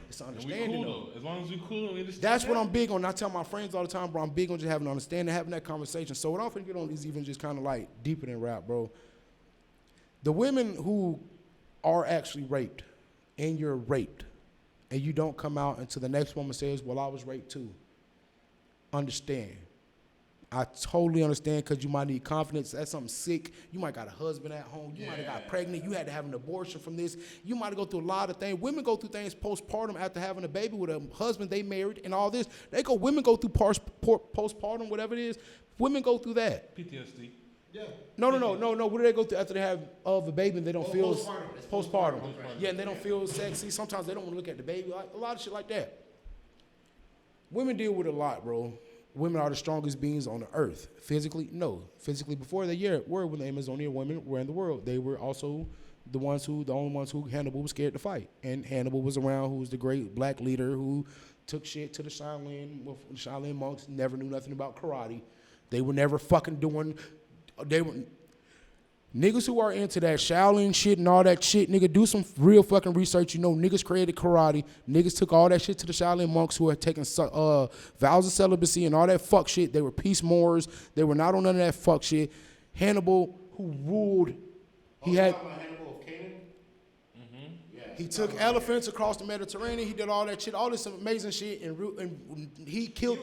It's And we understanding, cool, though. As long as we cool, we understand. that's what I'm big on. I tell my friends all the time, bro, I'm big on just having an understanding, having that conversation. So what I'm finna get on is even just kind of like deeper than rap, bro. The women who are actually raped and you're raped and you don't come out until the next woman says, well, I was raped too. Understand. I totally understand because you might need confidence. That's something sick. You might got a husband at home. You might have got pregnant. You had to have an abortion from this. You might have go through a lot of things. Women go through things postpartum after having a baby with a husband they married and all this. Women go through postpartum, whatever it is. Women go through that. PTSD. Yeah. No. What do they go through after they have a baby and they don't feel postpartum? Yeah, and they don't feel sexy. Sometimes they don't want to look at the baby. Like a lot of shit like that. Women deal with a lot, bro. Women are the strongest beings on the earth. Physically, no. Physically, before they were when the Amazonian women were in the world, they were also the only ones who Hannibal was scared to fight. And Hannibal was around, who was the great black leader who took shit to the Shaolin monks, never knew nothing about karate. They were never fucking doing, niggas who are into that Shaolin shit and all that shit, nigga, do some real fucking research. You know, niggas created karate. Niggas took all that shit to the Shaolin monks who had taken vows of celibacy and all that fuck shit. They were peace Moors. They were not on none of that fuck shit. Hannibal, who ruled, he had... Hannibal of Canaan? Mm-hmm. Yeah. He took elephants across the Mediterranean. He did all that shit, all this amazing shit, and he killed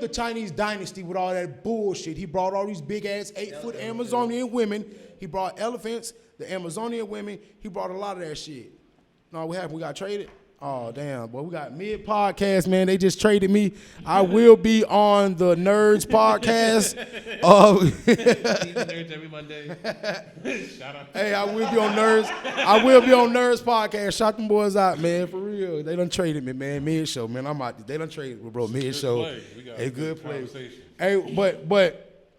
the Chinese dynasty with all that bullshit. He brought all these big ass 8-foot Amazonian women. He brought elephants, the Amazonian women. He brought a lot of that shit. No, what happened? We got traded. Oh damn, boy, we got mid podcast, man. They just traded me. I will be on the Nerds podcast. Nerds every Monday. Shout out. Hey, I will be on Nerds. I will be on Nerds podcast. Shout them boys out, man. For real. They done traded me, man. Mid show, man. I'm out. They done traded me, bro. Mid show. A good play. Hey, but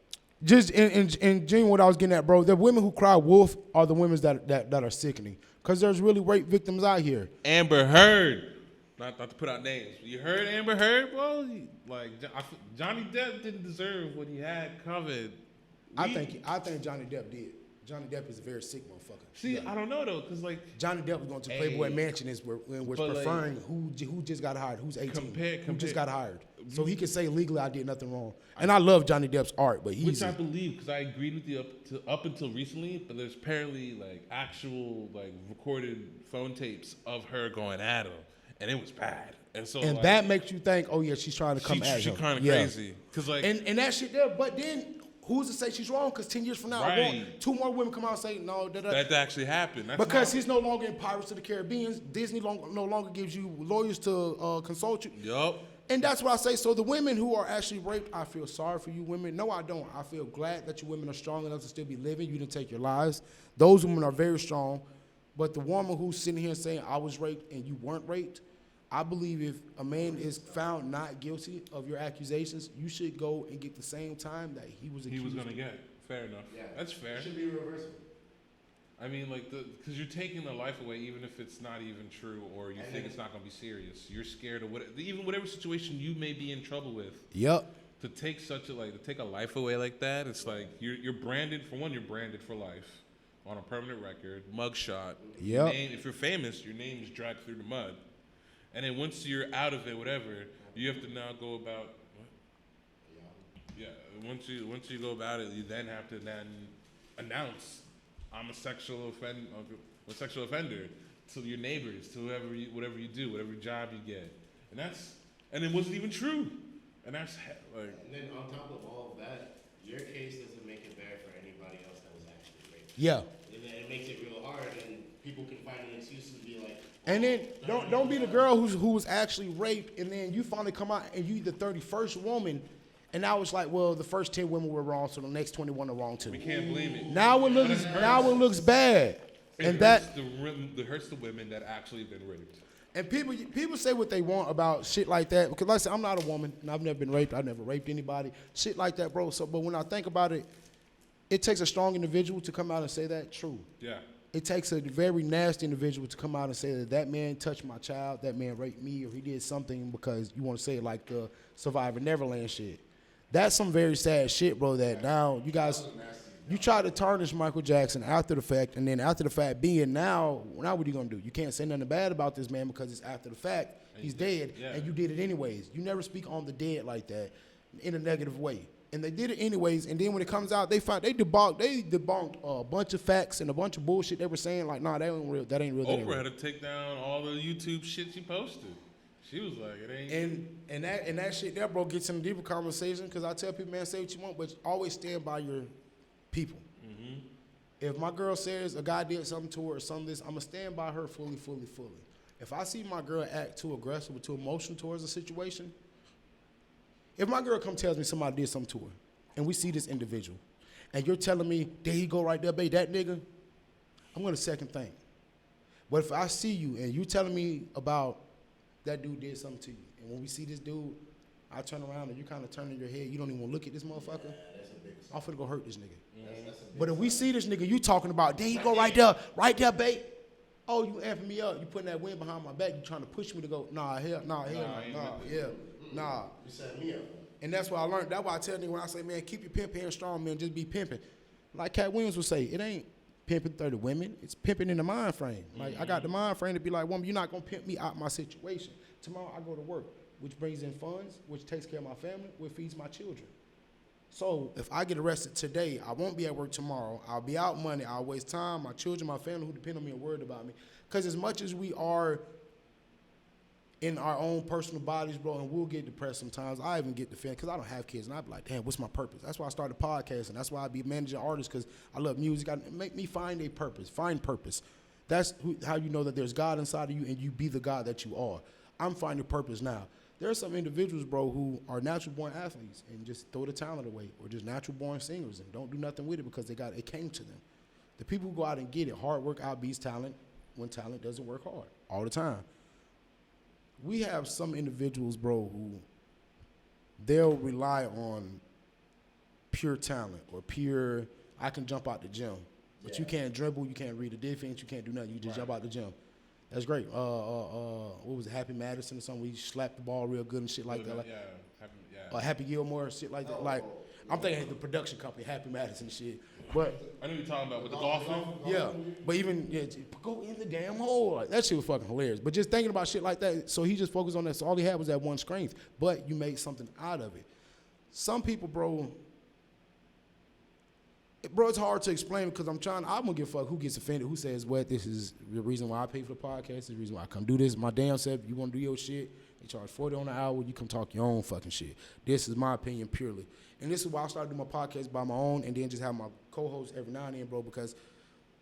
just in genuine what I was getting at, bro, the women who cry wolf are the women that are sickening. Because there's really rape victims out here. Amber Heard. Not to put out names. You heard Amber Heard, bro? Johnny Depp didn't deserve what he had covered. I think Johnny Depp did. Johnny Depp is a very sick motherfucker. See, I don't know though, cause like Johnny Depp was going to Playboy Mansion and was preferring who just got hired, who's 18, who just got hired, so he could say legally I did nothing wrong. And I love Johnny Depp's art, but which I believe, because I agreed with you up until recently, but there's apparently like actual like recorded phone tapes of her going at him, and it was bad. And so And like, that makes you think, oh yeah, she's trying to come at she him. kind of Yeah. crazy. Cause like, And that shit there, but then who's to say she's wrong? Because 10 years from now, I want Right. 2 more women come out and say, no, that actually happened. That's because not, he's no longer in Pirates of the Caribbean. Disney no longer gives you lawyers to consult you. Yup. And that's what I say. So the women who are actually raped, I feel sorry for you women. No, I don't. I feel glad that you women are strong enough to still be living. You didn't take your lives. Those women are very strong. But the woman who's sitting here saying, I was raped and you weren't raped, I believe if a man is found not guilty of your accusations, you should go and get the same time that he was accused. He was gonna get. Fair enough. Yeah. That's fair. It should be reversible. I mean, like, because you're taking the life away, even if it's not even true, or you think it's not gonna be serious. You're scared of whatever situation you may be in trouble with. Yep. To take to take a life away like that, it's like you're branded. For one, you're branded for life on a permanent record, mugshot. Yep. If you're famous, your name is dragged through the mud, and then once you're out of it, whatever, you have to now go about. What? Yeah. Once you go about it, you then have to announce, I'm a sexual offender to your neighbors, to whatever you do, whatever job you get, and it wasn't even true, and that's like. And then on top of all of that, your case doesn't make it bad for anybody else that was actually raped. Yeah. And then it makes it real hard, and people can find an excuse to be like. And then don't be the girl who was actually raped, and then you finally come out and you the 31st woman, and now it's like, well, the first 10 women were wrong, so the next 21 are wrong too. We can't blame it. Now it looks bad, and It hurts the women that actually been raped. and people say what they want about shit like that because like I said, I'm not a woman and I've never been raped. I've never raped anybody. Shit like that, bro. So, but when I think about it, it takes a strong individual to come out and say that. True. Yeah. It takes a very nasty individual to come out and say that man touched my child, that man raped me, or he did something because you want to say it like the Survivor Neverland shit. That's some very sad shit, bro, that now you guys, you try to tarnish Michael Jackson after the fact, and then after the fact being now what are you going to do? You can't say nothing bad about this man because it's after the fact. He's dead, and you did it anyways. You never speak on the dead like that in a negative way. And they did it anyways, and then when it comes out, they debunked a bunch of facts and a bunch of bullshit they were saying, like, nah, that ain't real. Oprah had to take down all the YouTube shit she posted. She was like, it ain't. And that shit there, bro, gets in a deeper conversation, because I tell people, man, say what you want, but always stand by your people. Mm-hmm. If my girl says a guy did something to her or something this, I'm going to stand by her fully. If I see my girl act too aggressive or too emotional towards a situation, if my girl tells me somebody did something to her, and we see this individual, and you're telling me, there he go right there, babe, that nigga, I'm going to second think. But if I see you and you telling me about that dude did something to you, and when we see this dude, I turn around and you kind of turn in your head, you don't even want to look at this motherfucker, I'm finna go hurt this nigga. But if we see this nigga you talking about, there he go right there, babe. Oh, you amping me up, you putting that wind behind my back, you trying to push me to go, nah. You set me up. And that's what I learned. That's why I tell niggas when I say, man, keep your pimp hand strong, man, just be pimping. Like Cat Williams would say, it ain't pimping 30 women, it's pimping in the mind frame. Like, I got the mind frame to be like, woman, you're not gonna pimp me out my situation. Tomorrow I go to work, which brings in funds, which takes care of my family, which feeds my children. So if I get arrested today, I won't be at work tomorrow. I'll be out Monday. I'll waste time. My children, my family who depend on me are worried about me. Because as much as we are in our own personal bodies, bro, and we'll get depressed sometimes. I even get defended because I don't have kids, and I be like, damn, what's my purpose? That's why I started podcasting. That's why I be managing artists, because I love music. Make me find a purpose. Find purpose. That's how you know that there's God inside of you, and you be the God that you are. I'm finding purpose now. There are some individuals, bro, who are natural born athletes and just throw the talent away, or just natural born singers and don't do nothing with it because it came to them. The people who go out and get it, hard work outbeats talent when talent doesn't work hard all the time. We have some individuals, bro, who they'll rely on pure talent or pure, I can jump out the gym. But you can't dribble, you can't read the defense, you can't do nothing. You just jump out the gym. That's great. What was it, Happy Madison or something? We slapped the ball real good and shit like that. Like, Happy Gilmore, shit like that. Like, I'm thinking the production company, Happy Madison shit. But I know you're talking about with the golfing. yeah, but even go in the damn hole. Like, that shit was fucking hilarious. But just thinking about shit like that, so he just focused on that. So all he had was that one strength, but you made something out of it. Some people, bro, it's hard to explain because I'm gonna give a fuck who gets offended, who says what. This is the reason why I pay for the podcast. This is the reason why I come do this. My damn self. You want to do your shit They charge $40 an hour. You come talk your own fucking shit. This is my opinion purely. And this is why I started doing my podcast by my own and then just have my co-hosts every now and then, bro, because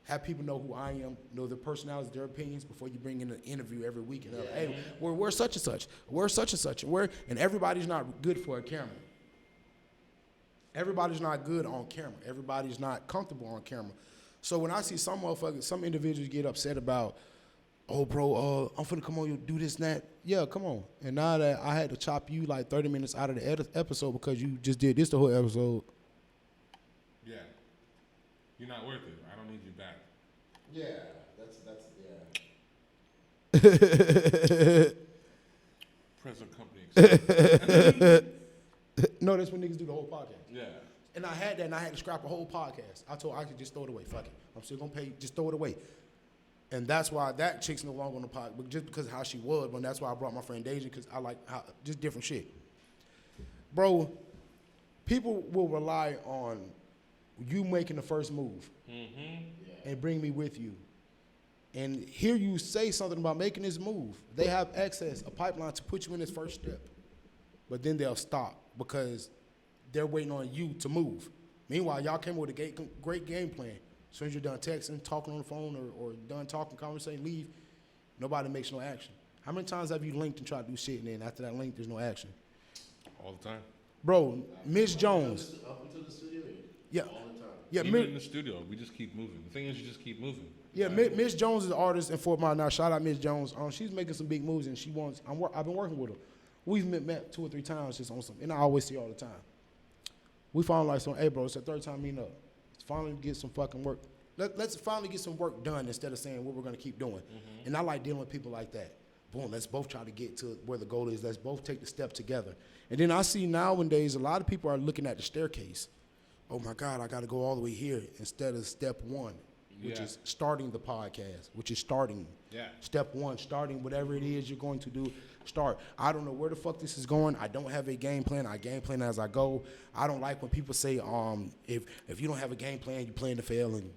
have people know who I am, know their personalities, their opinions before you bring in an interview every week. And hey, we're such and such. We're such and such. And everybody's not good for a camera. Everybody's not good on camera. Everybody's not comfortable on camera. So when I see some motherfuckers, some individuals get upset about, oh, bro, I'm finna come on, you do this and that. Yeah, come on. And now that I had to chop you like 30 minutes out of the episode because you just did this the whole episode. Yeah. You're not worth it. I don't need you back. Yeah, that's Present company. No, that's when niggas do the whole podcast. Yeah. And I had that, and I had to scrap a whole podcast. I told I could just throw it away. Fuck it. I'm still gonna pay. Just throw it away. And that's why that chick's no longer on the pod, but just because of how she was. But that's why I brought my friend Deja, because I like how, just different shit. Bro, people will rely on you making the first move and bring me with you. And hear you say something about making this move. They have access, a pipeline to put you in this first step. But then they'll stop because they're waiting on you to move. Meanwhile, y'all came with a great game plan. As soon as you're done texting, talking on the phone, or done talking, conversation, leave, nobody makes no action. How many times have you linked and tried to do shit, and then after that link, there's no action? All the time. Bro, Miss Jones. Up until the studio? Yeah. All the time. Yeah, Even in the studio, we just keep moving. The thing is, you just keep moving. Yeah, Miss Jones is an artist in Fort Myers now. Shout out Miss Jones. She's making some big moves, and she wants. I've been working with her. We've met 2 or 3 times just on some, and I always see her all the time. We finally like some, hey bro, it's the 3rd time meeting up. Let's finally get some fucking work. Let's finally get some work done instead of saying what we're gonna keep doing. And I like dealing with people like that. Boom, let's both try to get to where the goal is. Let's both take the step together. And then I see nowadays a lot of people are looking at the staircase. Oh my God, I gotta go all the way here instead of step 1. Which is starting the podcast, which is starting. Yeah. Step 1, starting whatever it is you're going to do, start. I don't know where the fuck this is going. I don't have a game plan. I game plan as I go. I don't like when people say, if you don't have a game plan, you're playing to fail, and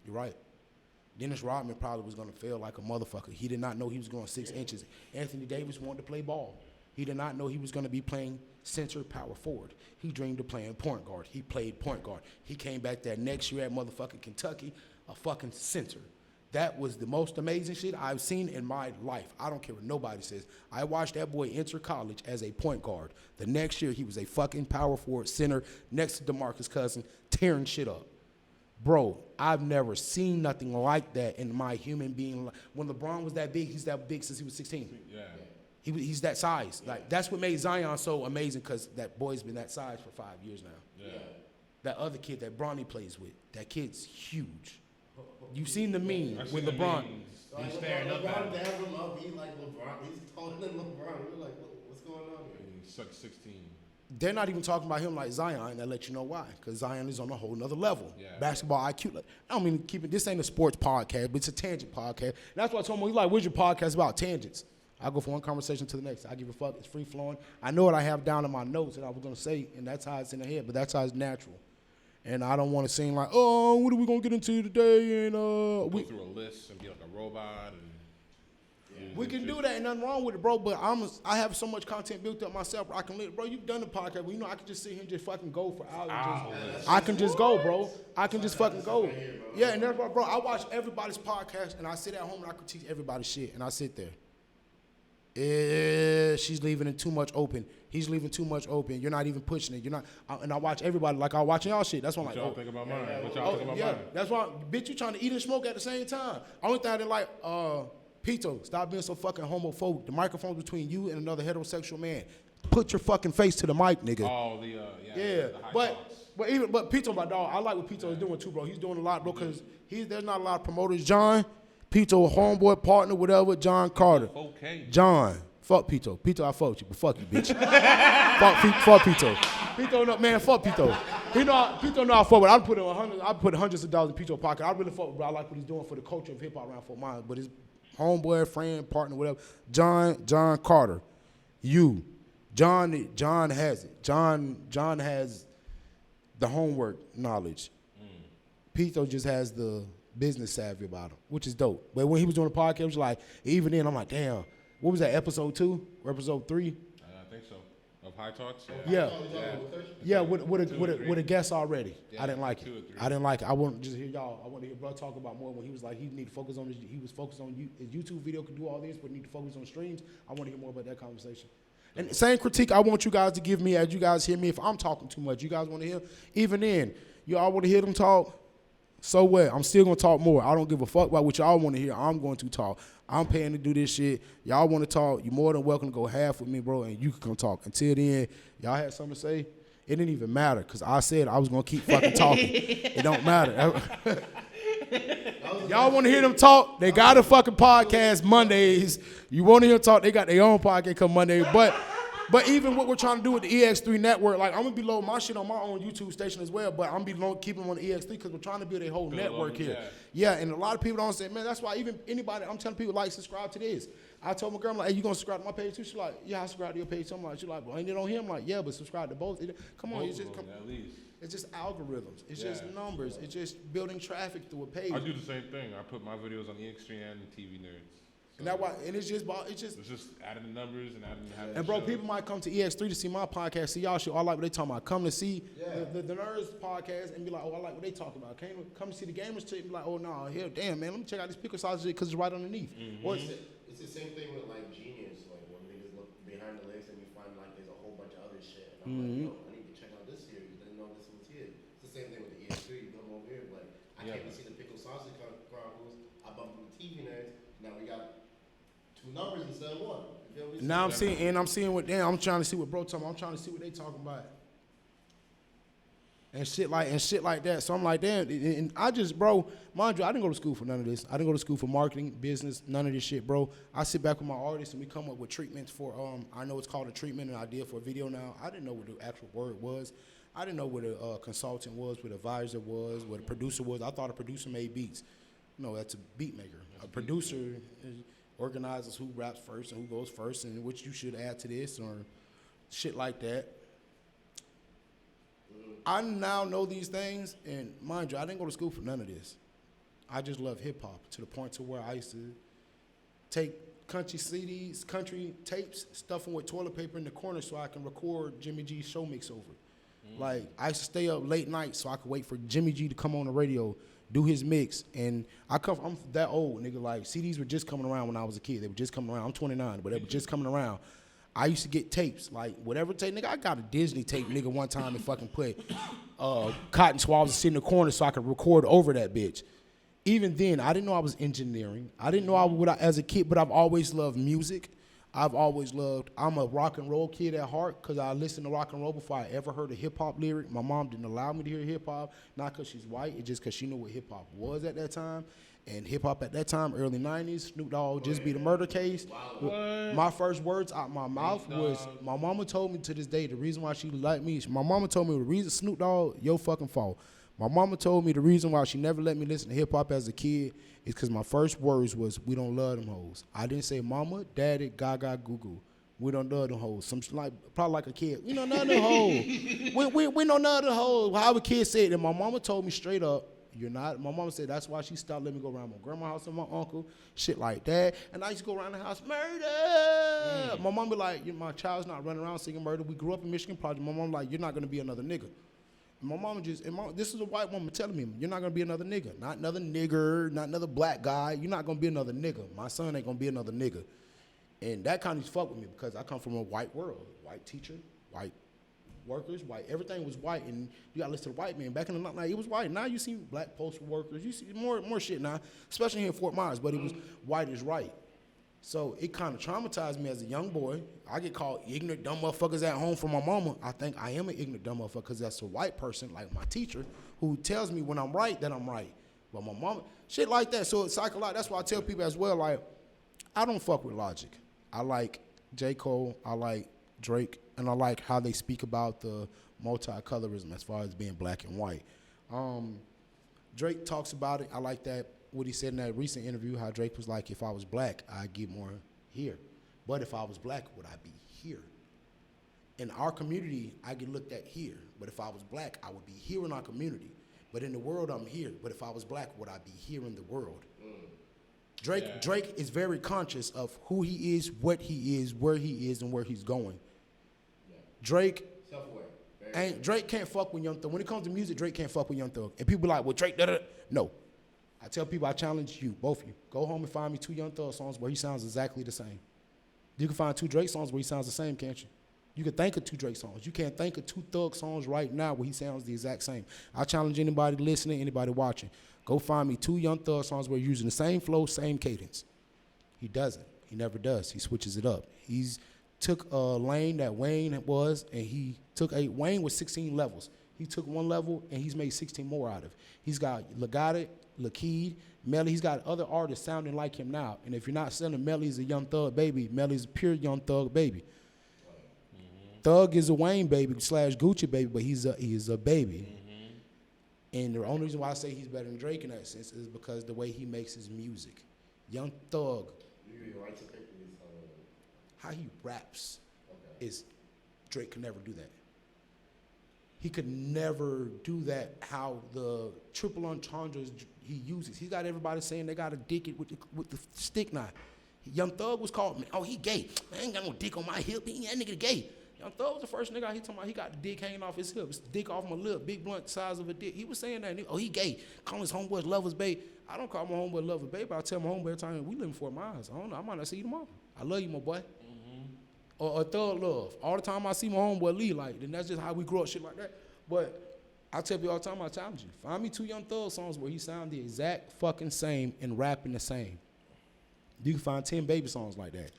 you're right. Dennis Rodman probably was going to fail like a motherfucker. He did not know he was going 6 inches. Anthony Davis wanted to play ball. He did not know he was going to be playing center power forward. He dreamed of playing point guard. He played point guard. He came back that next year at motherfucking Kentucky, a fucking center. That was the most amazing shit I've seen in my life. I don't care what nobody says. I watched that boy enter college as a point guard. The next year, he was a fucking power forward center next to DeMarcus Cousins, tearing shit up. Bro, I've never seen nothing like that in my human being. When LeBron was that big, he's that big since he was 16. Yeah. He's that size. Like, that's what made Zion so amazing, because that boy's been that size for 5 years now. Yeah. That other kid that Bronny plays with, that kid's huge. You've seen the meme I've with seen the LeBron. memes. Like He's staring up LeBron, at they him. have him up. He's like LeBron. He's taller than LeBron. We're like, what's going on here? And he's such 16. They're not even talking about him like Zion. That let you know why. Because Zion is on a whole nother level. Yeah. Basketball IQ. Like, I don't mean to keep it. This ain't a sports podcast, but it's a tangent podcast. And that's why I told him, he's like, where's your podcast about? Tangents. I go from one conversation to the next. I give a fuck. It's free flowing. I know what I have down in my notes that I was going to say, and that's how it's in the head, but that's how it's natural. And I don't want to seem like, oh, what are we going to get into today? And Go through a list and be like a robot. And we can do that, and nothing wrong with it, bro. But I have so much content built up myself. I can live, bro. You've done the podcast, but you know I can just sit here and just fucking go for hours. I can just go, bro. I can just fucking go. Yeah, and that's why, bro. I watch everybody's podcast, and I sit at home and I critique everybody's shit, and I sit there. She's leaving it too much open. He's leaving too much open. You're not even pushing it. You're not. And I watch everybody like I watching y'all shit. That's why I'm what like, y'all think about mine? What y'all think about mine? that's why, bitch. You trying to eat and smoke at the same time. Only thing I didn't like, Pito, stop being so fucking homophobic. The microphone's between you and another heterosexual man. Put your fucking face to the mic, nigga. Oh, Yeah, the high talks. but Pito, my dog, I like what Pito is doing too, bro. He's doing a lot, bro, because there's not a lot of promoters. John, Pito, homeboy, partner, whatever, John Carter. Okay. John, fuck Pito. Pito, I fuck with you, but fuck you, bitch. fuck Pito. Pito, no, man, fuck Pito. Pito know I fuck with. I put hundreds of dollars in Pito's pocket. I really fuck with, bro. I like what he's doing for the culture of hip hop around Fort Myers. But his homeboy, friend, partner, whatever, John Carter, John has it. John has the homework knowledge. Pito just has the business savvy about him, which is dope. But when he was doing the podcast, it was like, even then, I'm like, damn, what was that, episode 2 or episode 3? I think so. Of High Talks? Yeah. Yeah, Two or three. with a guest already. Yeah, I didn't like it. 2 or 3. I didn't like it. I wanted to just hear y'all. I wanted to hear bro talk about more when he was like, he need to focus on his, he was focused on his YouTube video could do all this, but need to focus on streams. I want to hear more about that conversation. And same critique I want you guys to give me as you guys hear me. If I'm talking too much, you guys want to hear? Even then, y'all want to hear them talk? So what? I'm still going to talk more. I don't give a fuck about what y'all want to hear. I'm going to talk. I'm paying to do this shit. Y'all want to talk, you're more than welcome to go half with me, bro, and you can come talk. Until then, y'all had something to say? It didn't even matter because I said I was going to keep fucking talking. It don't matter. Y'all want to hear them talk? They got a fucking podcast Mondays. You want to hear them talk? They got their own podcast come Monday. But even what we're trying to do with the EX3 network, like I'm gonna be loading my shit on my own YouTube station as well, but I'm gonna be keeping them on the EX3 because we're trying to build a whole network here. Yeah, and a lot of people don't say, man, that's why even anybody, I'm telling people like subscribe to this. I told my girl, I'm like, hey, you gonna subscribe to my page too? She's like, yeah, I subscribe to your page. So I'm like, she's like, well, ain't it on here? I'm like, yeah, but subscribe to both. Come on, it's just at least. It's just algorithms. It's just numbers. It's just building traffic through a page. I do the same thing. I put my videos on EX3 and TV Nerds. And that why, and it's just adding the numbers and adding having and bro, people might come to EX3 to see my podcast, see y'all shit. I like what they talking about. Come to see the Nerds podcast and be like, oh, I like what they talking about. Come to see the gamers shit and be like, oh no, hell damn man, let me check out this pickle sausage because it's right underneath. Mm-hmm. It's the same thing with like Genius, like when niggas look behind the legs and you find like there's a whole bunch of other shit. And I'm like, yo, I need to check out this series. Didn't know this was here. It's the same thing with the EX3. You come over here, like I came to see the Pickled Sausage Chronicles. I bumped into TV Nerds. Now we got 2 numbers instead of 1. You feel me? Now I'm seeing what damn. I'm trying to see what bro talking about. I'm trying to see what they talking about. And shit like that. So I'm like, damn. And I just, bro, mind you, I didn't go to school for none of this. I didn't go to school for marketing, business, none of this shit, bro. I sit back with my artists and we come up with treatments for, I know it's called a treatment, an idea for a video now. I didn't know what the actual word was. I didn't know what a consultant was, what an advisor was, what a producer was. I thought a producer made beats. No, that's a beat maker. A producer organizes who raps first and who goes first and what you should add to this or shit like that. I now know these things, and mind you, I didn't go to school for none of this. I just love hip-hop to the point to where I used to take country CDs, country tapes, stuff them with toilet paper in the corner so I can record Jimmy G's show mix over. Like, I used to stay up late nights so I could wait for Jimmy G to come on the radio, do his mix, and I'm that old, nigga. Like, CDs were just coming around when I was a kid. They were just coming around. I'm 29, but they were just coming around. I used to get tapes, like whatever tape, nigga. I got a Disney tape, nigga, one time and fucking put cotton swabs to sit in the corner so I could record over that bitch. Even then, I didn't know I was engineering. I didn't know I would as a kid, but I've always loved music. I'm a rock and roll kid at heart because I listened to rock and roll before I ever heard a hip hop lyric. My mom didn't allow me to hear hip hop, not because she's white, it's just because she knew what hip hop was at that time. And hip hop at that time, early 90s, Snoop Dogg, Just Be the Murder Case. Wow. My first words out my mouth was, my mama told me to this day, the reason why she liked me, my mama told me the reason, Snoop Dogg, your fucking fault. My mama told me the reason why she never let me listen to hip hop as a kid is because my first words was, we don't love them hoes. I didn't say mama, daddy, gaga, goo goo. We don't love them hoes. Some like probably like a kid. We don't love them hoes. We don't love them hoes. How a kid said it, and my mama told me straight up, you're not. My mama said that's why she stopped letting me go around my grandma's house and my uncle, shit like that. And I used to go around the house, murder. My mom be like, my child's not running around singing murder. We grew up in Michigan Project. My mom like, you're not gonna be another nigga. And my mama this is a white woman telling me, you're not gonna be another nigga. Not another nigger, not another black guy. You're not gonna be another nigga. My son ain't gonna be another nigga. And that kind of fuck with me because I come from a white world. White teacher, white workers, white, everything was white, and you got listed white man. Back in the 90s, it was white. Now you see black postal workers, you see more shit now, especially here in Fort Myers, but it was white is right. So it kind of traumatized me as a young boy. I get called ignorant dumb motherfuckers at home from my mama. I think I am an ignorant dumb motherfucker because that's a white person, like my teacher, who tells me when I'm right, that I'm right. But my mama, shit like that. So it's psychological. That's why I tell people as well, like, I don't fuck with Logic. I like J. Cole, I like Drake, and I like how they speak about the multicolorism as far as being black and white. Drake talks about it. I like that, what he said in that recent interview, how Drake was like, if I was black, I'd get more here. But if I was black, would I be here? In our community, I get looked at here. But if I was black, I would be here in our community. But in the world, I'm here. But if I was black, would I be here in the world? Drake is very conscious of who he is, what he is, where he is, and where he's going. Yeah. Drake Self-aware. Drake can't fuck with Young Thug. When it comes to music, Drake can't fuck with Young Thug. And people be like, well, Drake, da-da. No. I tell people, I challenge you, both of you. Go home and find me 2 Young Thug songs where he sounds exactly the same. You can find 2 Drake songs where he sounds the same, can't you? You can think of 2 Drake songs. You can't think of 2 Thug songs right now where he sounds the exact same. I challenge anybody listening, anybody watching. Go find me 2 Young Thug songs where he's using the same flow, same cadence. He doesn't. He never does. He switches it up. He's took a lane that Wayne was, and he took Wayne was 16 levels. He took 1 level, and he's made 16 more out of it. He's got Legatic, Lakeed, Melly. He's got other artists sounding like him now. And if you're not selling Melly's a Young Thug baby, Melly's a pure Young Thug baby. Thug is a Wayne baby / Gucci baby, but he's a baby. And the only reason why I say he's better than Drake in that sense is because the way he makes his music. Young Thug, how he raps is Drake could never do that. He could never do that how the triple entendres he uses. He got everybody saying they got to dick it with the stick knife. Young Thug was called, oh, he gay. Man, I ain't got no dick on my hip. That nigga gay. Young Thug was the first nigga he talking about. He got the dick hanging off his hip. It's the dick off my lip, big blunt size of a dick. He was saying that. Oh, he gay. Calling his homeboys lovers, babe. I don't call my homeboy lover, babe. But I tell my homeboy every time we live in Fort Myers. I don't know. I might not see you tomorrow. I love you, my boy. Or Thug love. All the time I see my homeboy Lee, like, then that's just how we grew up, shit like that. But I tell you all the time, I challenge you. Find me 2 Young Thug songs where he sound the exact fucking same and rapping the same. You can find 10 Baby songs like that.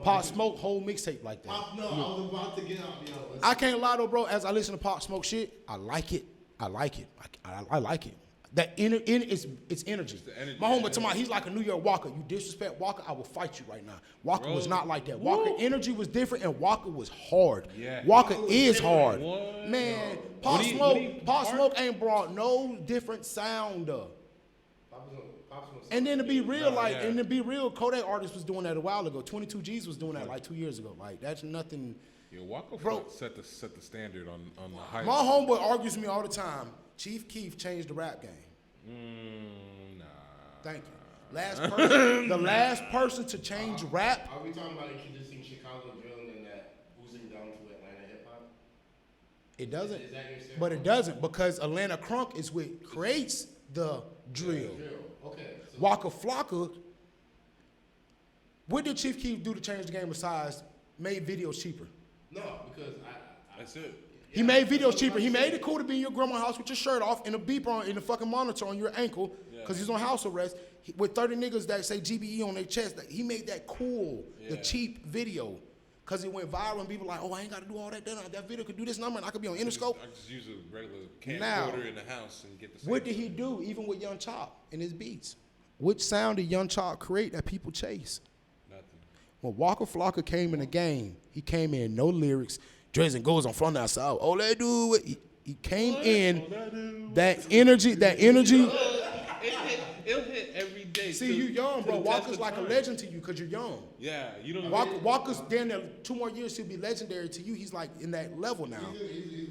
Pop Smoke whole mixtape like that. I was about to get out. I can't lie though, bro. As I listen to Pop Smoke shit, I like it. I like it. I like it. That it's energy. My homeboy talking about he's like a New York Walker. You disrespect Walker, I will fight you right now. Walker was not like that. Walker energy was different, and Walker was hard. Yeah. Walker is hard. What? Man, Pop Smoke ain't brought no different sound up. And then to be real, Kodak artist was doing that a while ago. 22 G's was doing that like 2 years ago. Like that's nothing. Yeah, Walker set the standard on the high. My homeboy argues with me all the time. Chief Keef changed the rap game. Nah. Thank you. The last person to change rap. Are we talking about introducing Chicago drill and then that oozing down to Atlanta hip hop? It doesn't. Is that your stereotype? But it doesn't because Atlanta Crunk is what creates the drill. Okay. So Waka Flocka. What did Chief Keef do to change the game besides made videos cheaper? no, because That's it. He made videos cheaper. He made it cool to be in your grandma's house with your shirt off and a beeper on, in the fucking monitor on your ankle because he's on house arrest with 30 niggas that say GBE on their chest. He made that cool, the cheap video, because it went viral and people like, oh, I ain't got to do all that. That video could do this number and I could be on Interscope. I just use a regular Now, camcorder in the house and get the same. What did he do even with Young Chop in his beats? Which sound did Young Chop create that people chase? Nothing. When Waka Flocka came in the game, he came in no lyrics. Dresden goes on front outside. Oh, that dude. He came in that energy. It'll hit every day. See, you young, bro. Walker's like a legend to you because you're young. Yeah, you don't. Walker's damn near 2 more years, he'll be legendary to you. He's like in that level now.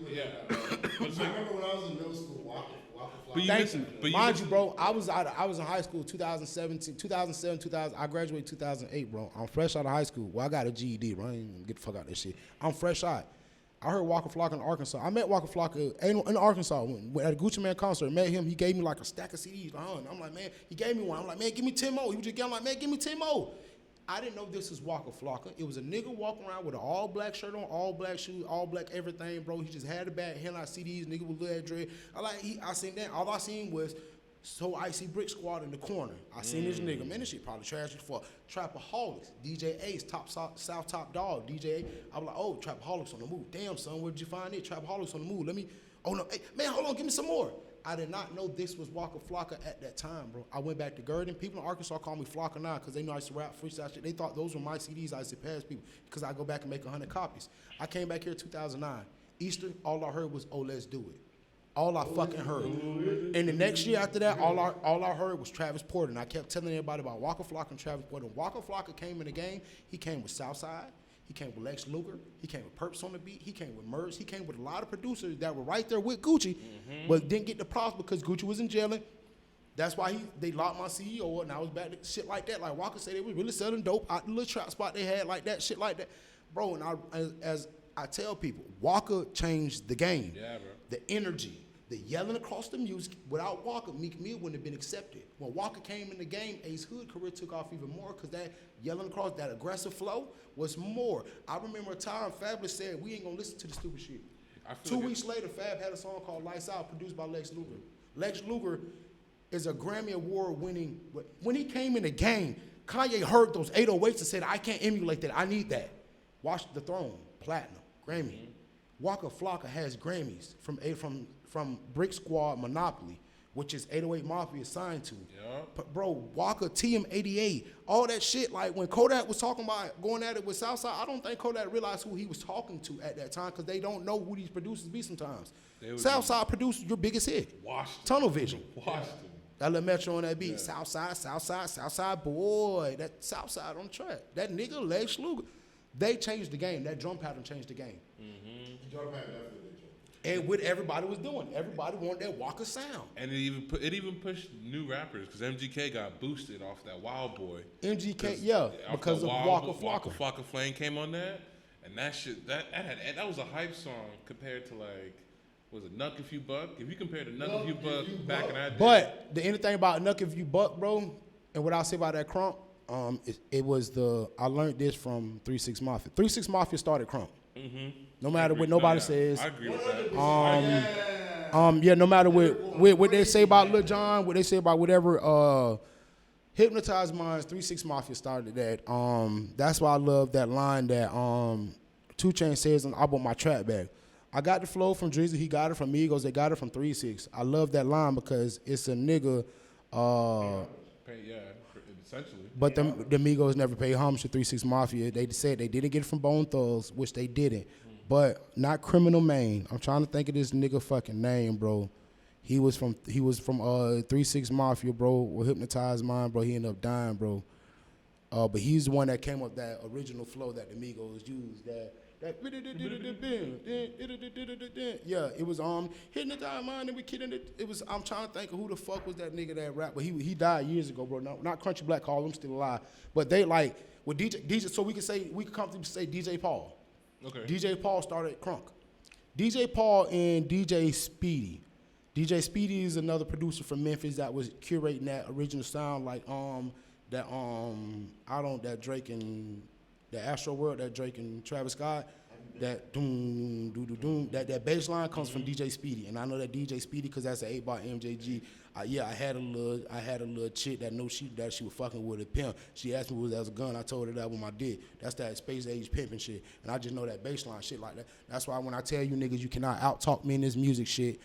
Yeah. I remember when I was in middle school, Walker Thank you. Mind you, bro, I was in high school 2007, 2000. I graduated 2008, bro. I'm fresh out of high school. Well, I got a GED, bro. I ain't even get the fuck out of this shit. I'm fresh out. I heard Waka Flocka in Arkansas. I met Waka Flocka in Arkansas at a Gucci Man concert. Met him. He gave me like a stack of CDs. I'm like, man, he gave me one. I'm like, man, give me 10 more. He was just getting like, man, give me 10 more. I didn't know this was Waka Flocka. It was a nigga walking around with an all black shirt on, all black shoes, all black everything, bro. He just had a bag, handing out CDs, nigga with little dread. I seen that. All I seen was So Icy Brick Squad in the corner. I seen this nigga. Man, this shit probably trash for Trapaholics. DJ Ace, South Top Dog. DJ A. I was like, oh, Trapaholics on the move. Damn, son, where'd you find it? Trapaholics on the move. Oh no, hey, man, hold on, give me some more. I did not know this was Waka Flocka at that time, bro. I went back to Gurdon. People in Arkansas call me Flocka now because they know I used to rap freestyle shit. They thought those were my CDs I used to pass people because I go back and make 100 copies. I came back here in 2009. Easter, all I heard was, oh, let's do it. All I fucking heard. And the next year after that, all I heard was Travis Porter. And I kept telling everybody about Waka Flocka and Travis Porter. When Waka Flocka came in the game, he came with Southside. He came with Lex Luger. He came with Perps on the beat. He came with Merz. He came with a lot of producers that were right there with Gucci, but didn't get the props because Gucci was in jail. That's why they locked my CEO up, and I was back to shit like that. Like Walker said, they was really selling dope out the little trap spot they had, like that, shit like that. Bro, and as I tell people, Walker changed the game. Yeah, bro. The energy, the yelling across the music. Without Walker, Meek Mill wouldn't have been accepted. When Walker came in the game, Ace Hood career took off even more because that yelling across, that aggressive flow was more. I remember a time Fabulous said, we ain't gonna listen to the stupid shit. 2 weeks later, Fab had a song called Lights Out, produced by Lex Luger. Lex Luger is a Grammy Award winning. When he came in the game, Kanye heard those 808s and said, I can't emulate that. I need that. Watch the Throne, platinum, Grammy. Mm-hmm. Waka Flocka has Grammys from Brick Squad Monopoly, which is 808 Mafia signed to. Yeah. Bro, Waka TM88, all that shit. Like when Kodak was talking about going at it with Southside, I don't think Kodak realized who he was talking to at that time because they don't know who these producers be sometimes. Southside produced your biggest hit. Washington. Tunnel Vision. Washington. That little Metro on that beat. Yeah. Southside, boy. That Southside on the track. That nigga, Lex Luger. They changed the game. That drum pattern changed the game. Mm-hmm. The drum pattern definitely changed. And what everybody was doing. Everybody wanted that Walker sound. And it even pushed new rappers because MGK got boosted off that Wild Boy. MGK, yeah, because of Waka Flocka. Flocka Flame came on that, and that shit that was a hype song compared to like. Was it Nuck If You Buck? If you compare to Nuck If You Buck back in that day. But the anything about Nuck If You Buck, bro, and what I'll say about that Crump, it was I learned this from 3 6 Mafia. 3 6 Mafia started Crump. Mm-hmm. No matter what nobody says. I agree with that. No matter what they say about Lil Jon, what they say about whatever, Hypnotized Minds, 3 6 Mafia started that. That's why I love that line that 2 Chainz says on I bought my trap bag. I got the flow from Drizzy, he got it from Migos, they got it from 3 6. I love that line because it's a nigga. Essentially. But the Migos never paid homage to 3 6 Mafia. They said they didn't get it from Bone Thugs, which they didn't. But not Criminal Maine. I'm trying to think of this nigga fucking name, bro. He was from 3 6 Mafia, bro. With Hypnotized Mind, bro. He ended up dying, bro. But he's the one that came up with that original flow that the Migos used. Yeah, it was Hypnotized Mind and we kidding it. It was I'm trying to think of who the fuck was that nigga that rap, but he died years ago, bro. Not Crunchy Black Call, I'm still alive. But they like with DJ so we could comfortably say DJ Paul. Okay. DJ Paul started Crunk. DJ Paul and DJ Speedy. DJ Speedy is another producer from Memphis that was curating that original sound like that Drake and the Astro World, that Drake and Travis Scott, that doom doo doo doom, that bass line comes from DJ Speedy, and I know that DJ Speedy because that's an 8-bar MJG. I had a little chick that knew she was fucking with a pimp. She asked me was that a gun. I told her that was my dick. That's that space age pimping shit, and I just know that bass line shit like that. That's why when I tell you niggas you cannot out talk me in this music shit,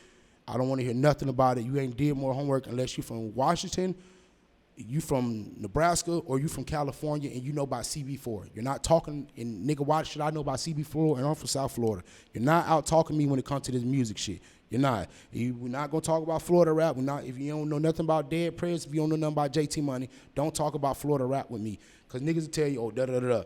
I don't want to hear nothing about it. You ain't did more homework unless you from Washington, you from Nebraska, or you from California and you know about CB4. You're not talking, and nigga, why should I know about CB4 and I'm from South Florida? You're not out talking me when it comes to this music shit. You're not. We're not going to talk about Florida rap. If you don't know nothing about Dead Prez, if you don't know nothing about JT Money, don't talk about Florida rap with me. Because niggas will tell you, oh, da-da-da-da.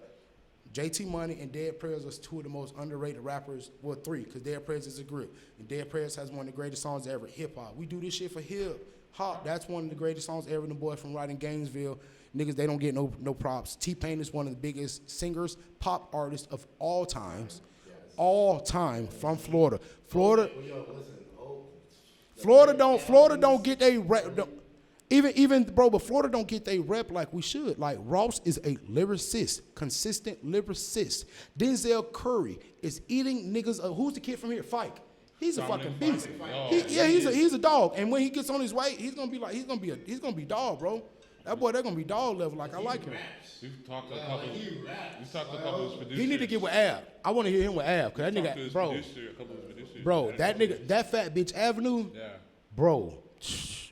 JT Money and Dead Prez are 2 of the most underrated rappers, well, 3, because Dead Prez is a grip. And Dead Prez has one of the greatest songs ever, hip-hop. We do this ship for hip-hop. That's one of the greatest songs ever. The boy from right in Gainesville, niggas, they don't get no props. T-Pain is one of the biggest singers, pop artists of all times. All time from Florida. Florida don't get they rep. Even bro, but Florida don't get they rep like we should. Like Ross is a lyricist, consistent lyricist. Denzel Curry is eating niggas. Who's the kid from here? Fike. He's a fucking beast. He's a dog. And when he gets on his weight, he's gonna be dog, bro. That boy, they're gonna be dog level. Like I like him. We've talked to a couple of his producers. He need to get with Av. I want to hear him with Av, cause that nigga, bro, that nigga, that Fat Bitch Avenue, bro,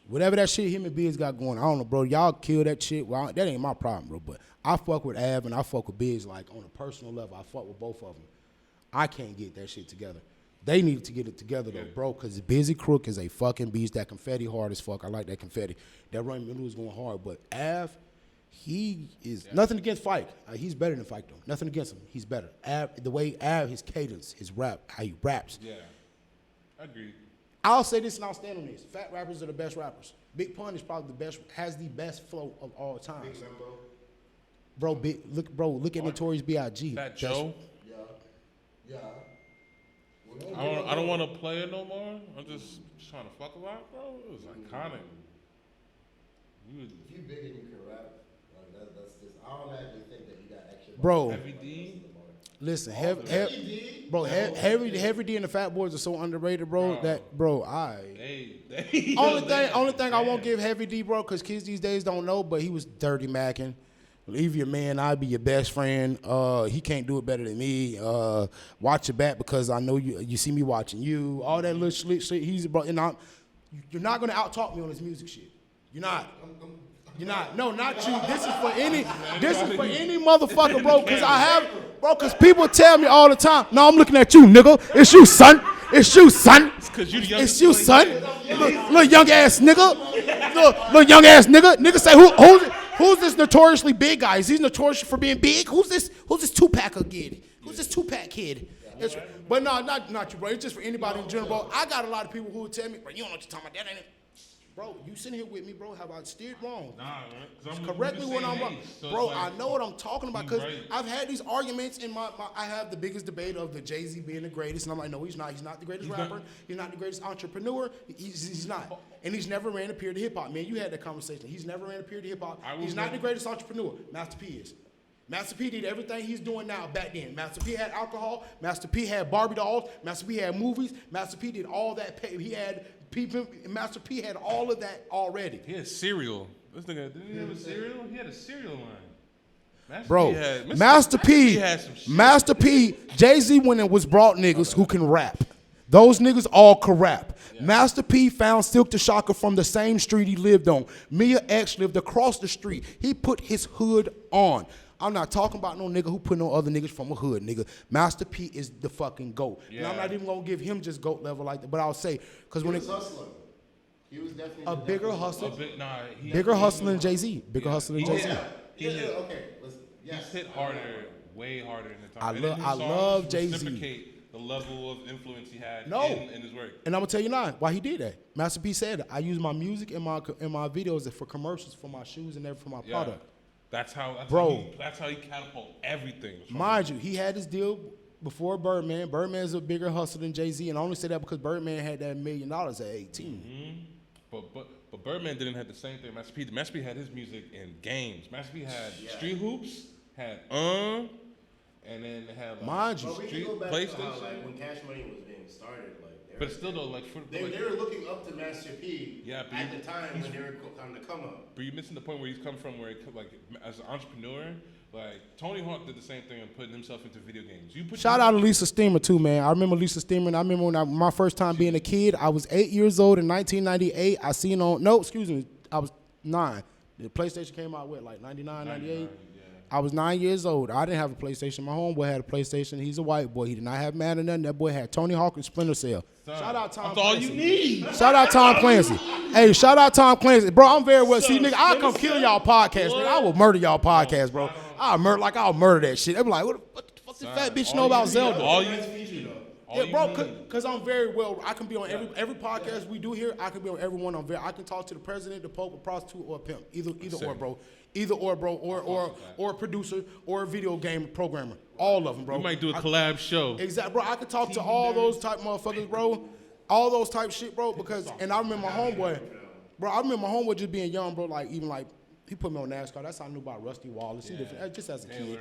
whatever that shit him and Biz got going, I don't know, bro. Y'all kill that shit. Well, that ain't my problem, bro. But I fuck with Av and I fuck with Biz like on a personal level. I fuck with both of them. I can't get that shit together. They needed to get it together though, bro, because Busy Crook is a fucking beast. That confetti hard as fuck. I like that confetti. That Run Middle is going hard, but Av, he is nothing against Fike. He's better than Fike though. Nothing against him. He's better. Av, the way Av, his cadence, his rap, how he raps. Yeah, I agree. I'll say this and I'll stand on this. Fat rappers are the best rappers. Big Pun is probably the best, has the best flow of all time. Big Limbo. Look at Notorious B.I.G. Fat Joe. Yeah. I don't want to play it no more. I'm just trying to fuck a lot, bro. It was iconic. If you big and you can rap, that's just. I automatically think that you got extra. Bro, Heavy D. listen, Heavy D and the Fat Boys are so underrated, bro. Only thing I won't give Heavy D, bro, because kids these days don't know, but he was dirty macking. Leave your man, I'll be your best friend. He can't do it better than me. Watch your back because I know you see me watching you. All that little shit. He's bro, and you're not gonna out talk me on this music shit. You're not. You're not. No, not you. This is for any motherfucker, bro. Because people tell me all the time. No, I'm looking at you, nigga. It's you, son. It's you, son. It's you, son. Little young ass nigga. Little young ass nigga. Nigga say who's this notoriously big guy? Is he notorious for being big? Who's this Tupac kid? Who's this Tupac kid? But no, not you, bro. It's just for anybody in general, bro. I got a lot of people who would tell me, bro, you don't know what you're talking about. That ain't it. Bro, you sitting here with me, bro. Have I steered wrong? Nah, man. Correct me when I'm wrong. So bro, like, I know what I'm talking about because right. I've had these arguments in I have the biggest debate of the Jay-Z being the greatest. And I'm like, no, he's not. He's not the greatest rapper. He's not the greatest entrepreneur. He's not. And he's never ran a period of hip-hop. Man, you had that conversation. He's never ran a period of hip-hop. He's not the greatest entrepreneur. Master P is. Master P did everything he's doing now back then. Master P had alcohol. Master P had Barbie dolls. Master P had movies. Master P did all that. He had people. Master P had all of that already. He had cereal. This nigga didn't he have a cereal? He had a cereal line. Master P, Jay-Z went and was brought niggas who can rap. Those niggas all can rap. Yeah. Master P found Silk the Shocker from the same street he lived on. Mia X lived across the street. He put his hood on. I'm not talking about no nigga who put no other niggas from a hood, nigga. Master P is the fucking GOAT. Yeah. And I'm not even gonna give him just GOAT level like that, but I'll say, because when he was hustling. He was definitely a bigger hustler. Bigger hustler than Jay-Z. Bigger hustler than Jay-Z. Okay, listen. Yes. He's hit harder, way harder in the time. I love Jay-Z. Reciprocate the level of influence he had in his work. And I'm gonna tell you now why he did that. Master P said, I use my music and my videos for commercials for my shoes and everything for my product. That's how he catapult everything. Mind you, he had this deal before Birdman. Birdman's a bigger hustler than Jay-Z, and I only say that because Birdman had that $1 million at 18. Mm-hmm. But Birdman didn't have the same thing. Master P had his music in games. Master P had Street Hoops, had and then had like, mind you, Street PlayStation. To how, like, when Cash Money was being started, but still though, like they were looking up to Master P at the time when they were on the come up. But you're missing the point where he's come from, where like as an entrepreneur, like Tony Hawk did the same thing and putting himself into video games. Shout out to Lisa Steamer too, man. I remember Lisa Steamer. And I remember when my first time being a kid. I was 8 years old in 1998. I was 9. The PlayStation came out with like 99, 98. Yeah. I was 9 years old. I didn't have a PlayStation. My homeboy had a PlayStation. He's a white boy. He did not have Madden or nothing. That boy had Tony Hawk and Splinter Cell. Shout out Tom Clancy. That's all you need. Shout out Tom Clancy. Hey, shout out Tom Clancy. Bro, I'm very well. See, nigga, I'll come kill y'all podcast, nigga. I will murder y'all podcast, bro. I'll murder that shit. They be like, what the fuck this fat bitch know about Zelda? All you need. Yeah, bro, because I'm very well. I can be on every podcast we do here. I can be on every one. I can talk to the president, the pope, a prostitute, or a pimp. Either or, bro. Either or, bro. Or a producer or a video game programmer. All of them, bro. We might do a collab show. Exactly, bro. I can talk to all those type motherfuckers, bro. All those type shit, bro. And I remember my homeboy, bro. I remember my homeboy just being young, bro. Like even like. He put me on NASCAR. That's how I knew about Rusty Wallace. Just as a kid.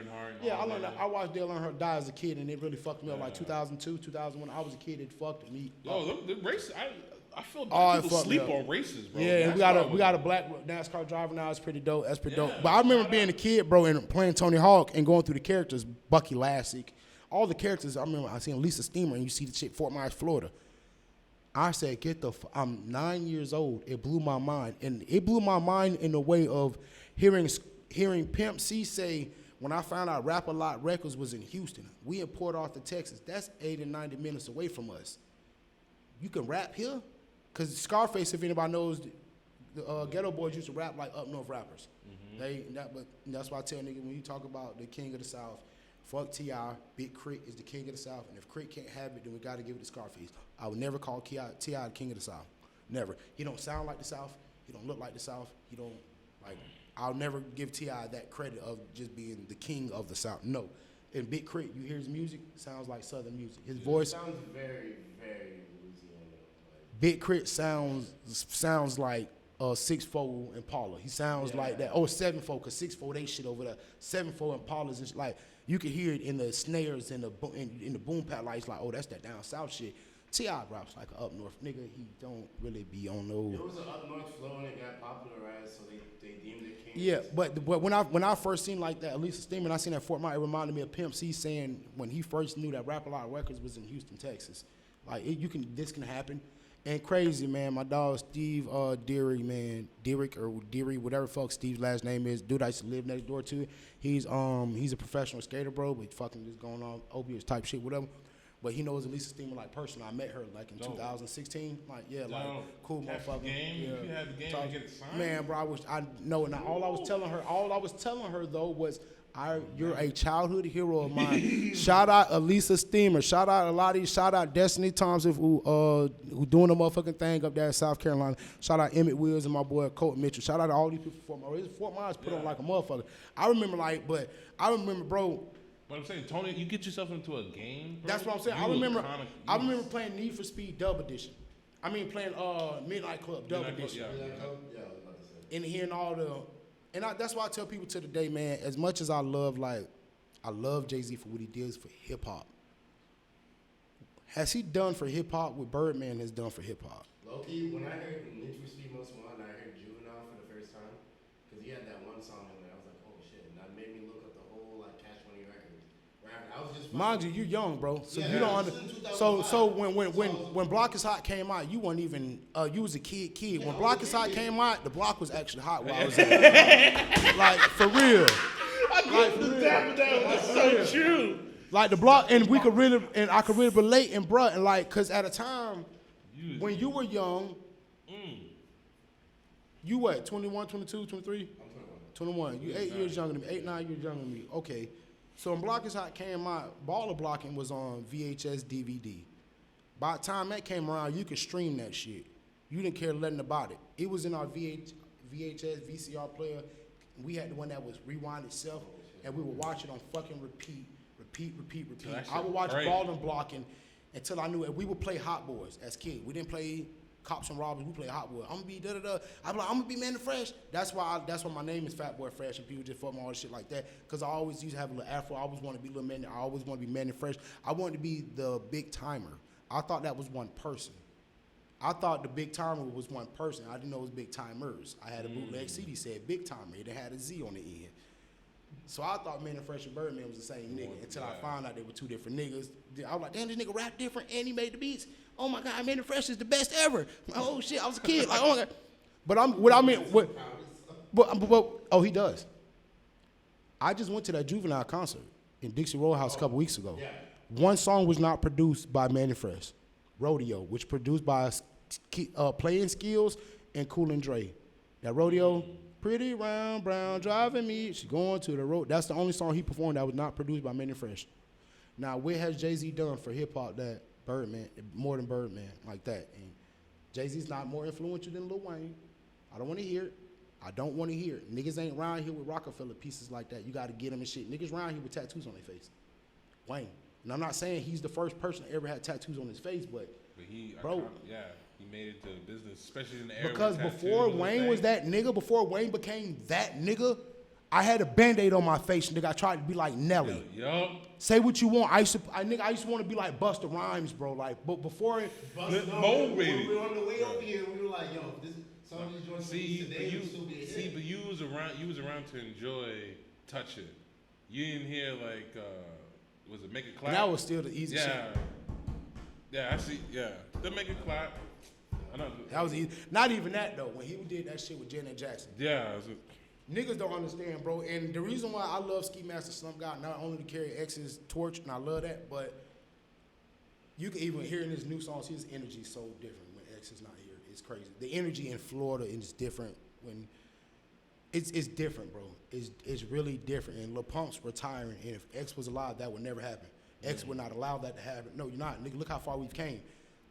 I learned that. I watched Dale Earnhardt die as a kid, and it really fucked me up. Like 2002, 2001. I was a kid. It fucked me. Yo, the race. I feel bad people sleep on races, bro. Yeah, and we got a black NASCAR driver now. It's pretty dope. That's pretty dope. But I remember being a kid, bro, and playing Tony Hawk and going through the characters. Bucky Lassick, all the characters. I remember I seen Lisa Steamer, and you see the shit Fort Myers, Florida. I said, I'm 9 years old. It blew my mind. And it blew my mind in the way of hearing Pimp C say, when I found out Rap A Lot Records was in Houston, we in Port Arthur, Texas. That's 80 and 90 minutes away from us. You can rap here? Because Scarface, if anybody knows, the Ghetto Boys used to rap like up north rappers. Mm-hmm. But that's why I tell niggas, when you talk about the king of the South, fuck T.I. Big Crit is the king of the South, and if Crit can't have it, then we got to give it to Scarface. I would never call T.I. the king of the South. Never. He don't sound like the South. He don't look like the South. He don't, like, I'll never give T.I. that credit of just being the king of the South. No. In Big Crit, you hear his music, sounds like Southern music. His voice. Sounds very, very Louisiana. Big Crit sounds like 6'4" Impala. He sounds like that. Oh, 7'4", because 6'4" they shit over there. 7'4" Impalas is like, you can hear it in the snares and in the boom pad lights, like, oh, that's that down south shit. T.I. raps like an up north nigga. He don't really be on no. There was an up north flow and it got popularized, so they deemed it king. Yeah, but when I first seen like that, Elisa Steeman, I seen that Fort Mott, it reminded me of Pimp C saying when he first knew that Rap A Lot Records was in Houston, Texas. Like, this can happen. And crazy, man, my dog Steve Deary, man, Derrick or Deary, whatever fuck Steve's last name is, dude I used to live next door to. He's a professional skater, bro, but fucking just going on opiates type shit, whatever. But he knows Elisa Steeman like personally. I met her like in 2016. Like, yeah, like cool motherfucker. Game. Yeah. If you had the game to get it signed. Man, bro, I know. And all I was telling her though was, you're a childhood hero of mine. Shout out Elisa Steamer. Shout out a lot of these. Shout out Destiny Thompson who doing the motherfucking thing up there in South Carolina. Shout out Emmett Wills and my boy Colt Mitchell. Shout out to all these people from Fort Myers put on like a motherfucker. I remember, bro. But I'm saying, Tony, you get yourself into a game, bro. That's what I'm saying. I remember playing Need for Speed Dub Edition. I mean playing Midnight Club Dub Edition. Yeah, I was about to say. And hearing all that's why I tell people to the day, man, as much as I love Jay-Z for what he did for hip hop. Has he done for hip hop what Birdman has done for hip hop? Low-key, when I heard Need for Speed Most Wanted, I heard Juvenile for the first time. Because he had that one song in there. I was like, oh shit. And that made me look up the whole like Cash Money Records. I was just Mind you, you're young, bro. So Yeah, you don't this is in under. 2005. So when Block is Hot came out, you weren't even. You was a kid. Yeah, When I Block was is a Hot kid. came out, the block was actually hot while I was there. Like, for real. That was so true. Like the block, and I could really relate, and bruh, and like, cause at a time when you were young, you what, 21, 22, 23? I'm 21. You 8 years younger than me, 8, 9 years younger than me. Okay. So when Block is Hot came out, Baller Blocking was on VHS DVD. By the time that came around, you could stream that shit. You didn't care nothing about it. It was in our VHS, VCR player. We had the one that was rewind itself, and we would watch it on fucking repeat. That I would watch shit Baller Blocking until I knew it. We would play Hot Boys as kids. We didn't play Cops and Robbers. We played Hot Boys. I'm gonna be da-da-da. I'm like, I'm gonna be Man the Fresh. That's why my name is Fat Boy Fresh, and people just fuck me all this shit like that. Cause I always used to have a little afro. I always want to be little man. I always want to be Man the Fresh. I wanted to be the big timer. I thought that was one person. I thought the big timer was one person. I didn't know it was big timers. I had a bootleg CD said big timer. It had a Z on the end. So I thought Man and Fresh and Birdman was the same nigga until I found out they were two different niggas. I was like, damn, this nigga rap different and he made the beats. Oh my God, Man and Fresh is the best ever. Like, oh shit, I was a kid. Like, oh my God. Oh, he does. I just went to that Juvenile concert in Dixie Roadhouse a couple weeks ago. Yeah. One song was not produced by Man and Fresh. Rodeo, which produced by Playing Skills and Cool and Dre. That Rodeo, pretty round brown driving me. She going to the road. That's the only song he performed that was not produced by Man and Fresh. Now, what has Jay-Z done for hip hop that Birdman, more than Birdman, like that? And Jay-Z's not more influential than Lil Wayne. I don't want to hear it. I don't want to hear it. Niggas ain't around here with Rockefeller pieces like that. You got to get them and shit. Niggas around here with tattoos on their face. Wayne. And I'm not saying he's the first person to ever had tattoos on his face, but he, bro, he made it to business, especially in the era. Because with before tattoos Wayne and was that nigga, before Wayne became that nigga, I had a Band-Aid on my face, nigga. I tried to be like Nelly. Yup. Say what you want. I used to want to be like Busta Rhymes, bro. Like, but before it, When we were on the way over here, we were like, yo, some of these joints today would still be a hit. but you was around to enjoy Touch It. You didn't hear like was it Make It Clap? and that was still the easy shit. Yeah, I see. Yeah, the Make It Clap. I know. That was easy. Not even that though. When he did that shit with Janet Jackson. Yeah. Niggas don't understand, bro. And the reason why I love Ski Master Slump God, not only to carry X's torch, and I love that, but you can even hear in his new songs, his energy is so different when X is not here. It's crazy. The energy in Florida is different when It's different, bro. It's really different. And Lil Pump's retiring, and if X was alive, that would never happen. X would not allow that to happen. No, you're not. Nigga, look how far we've came.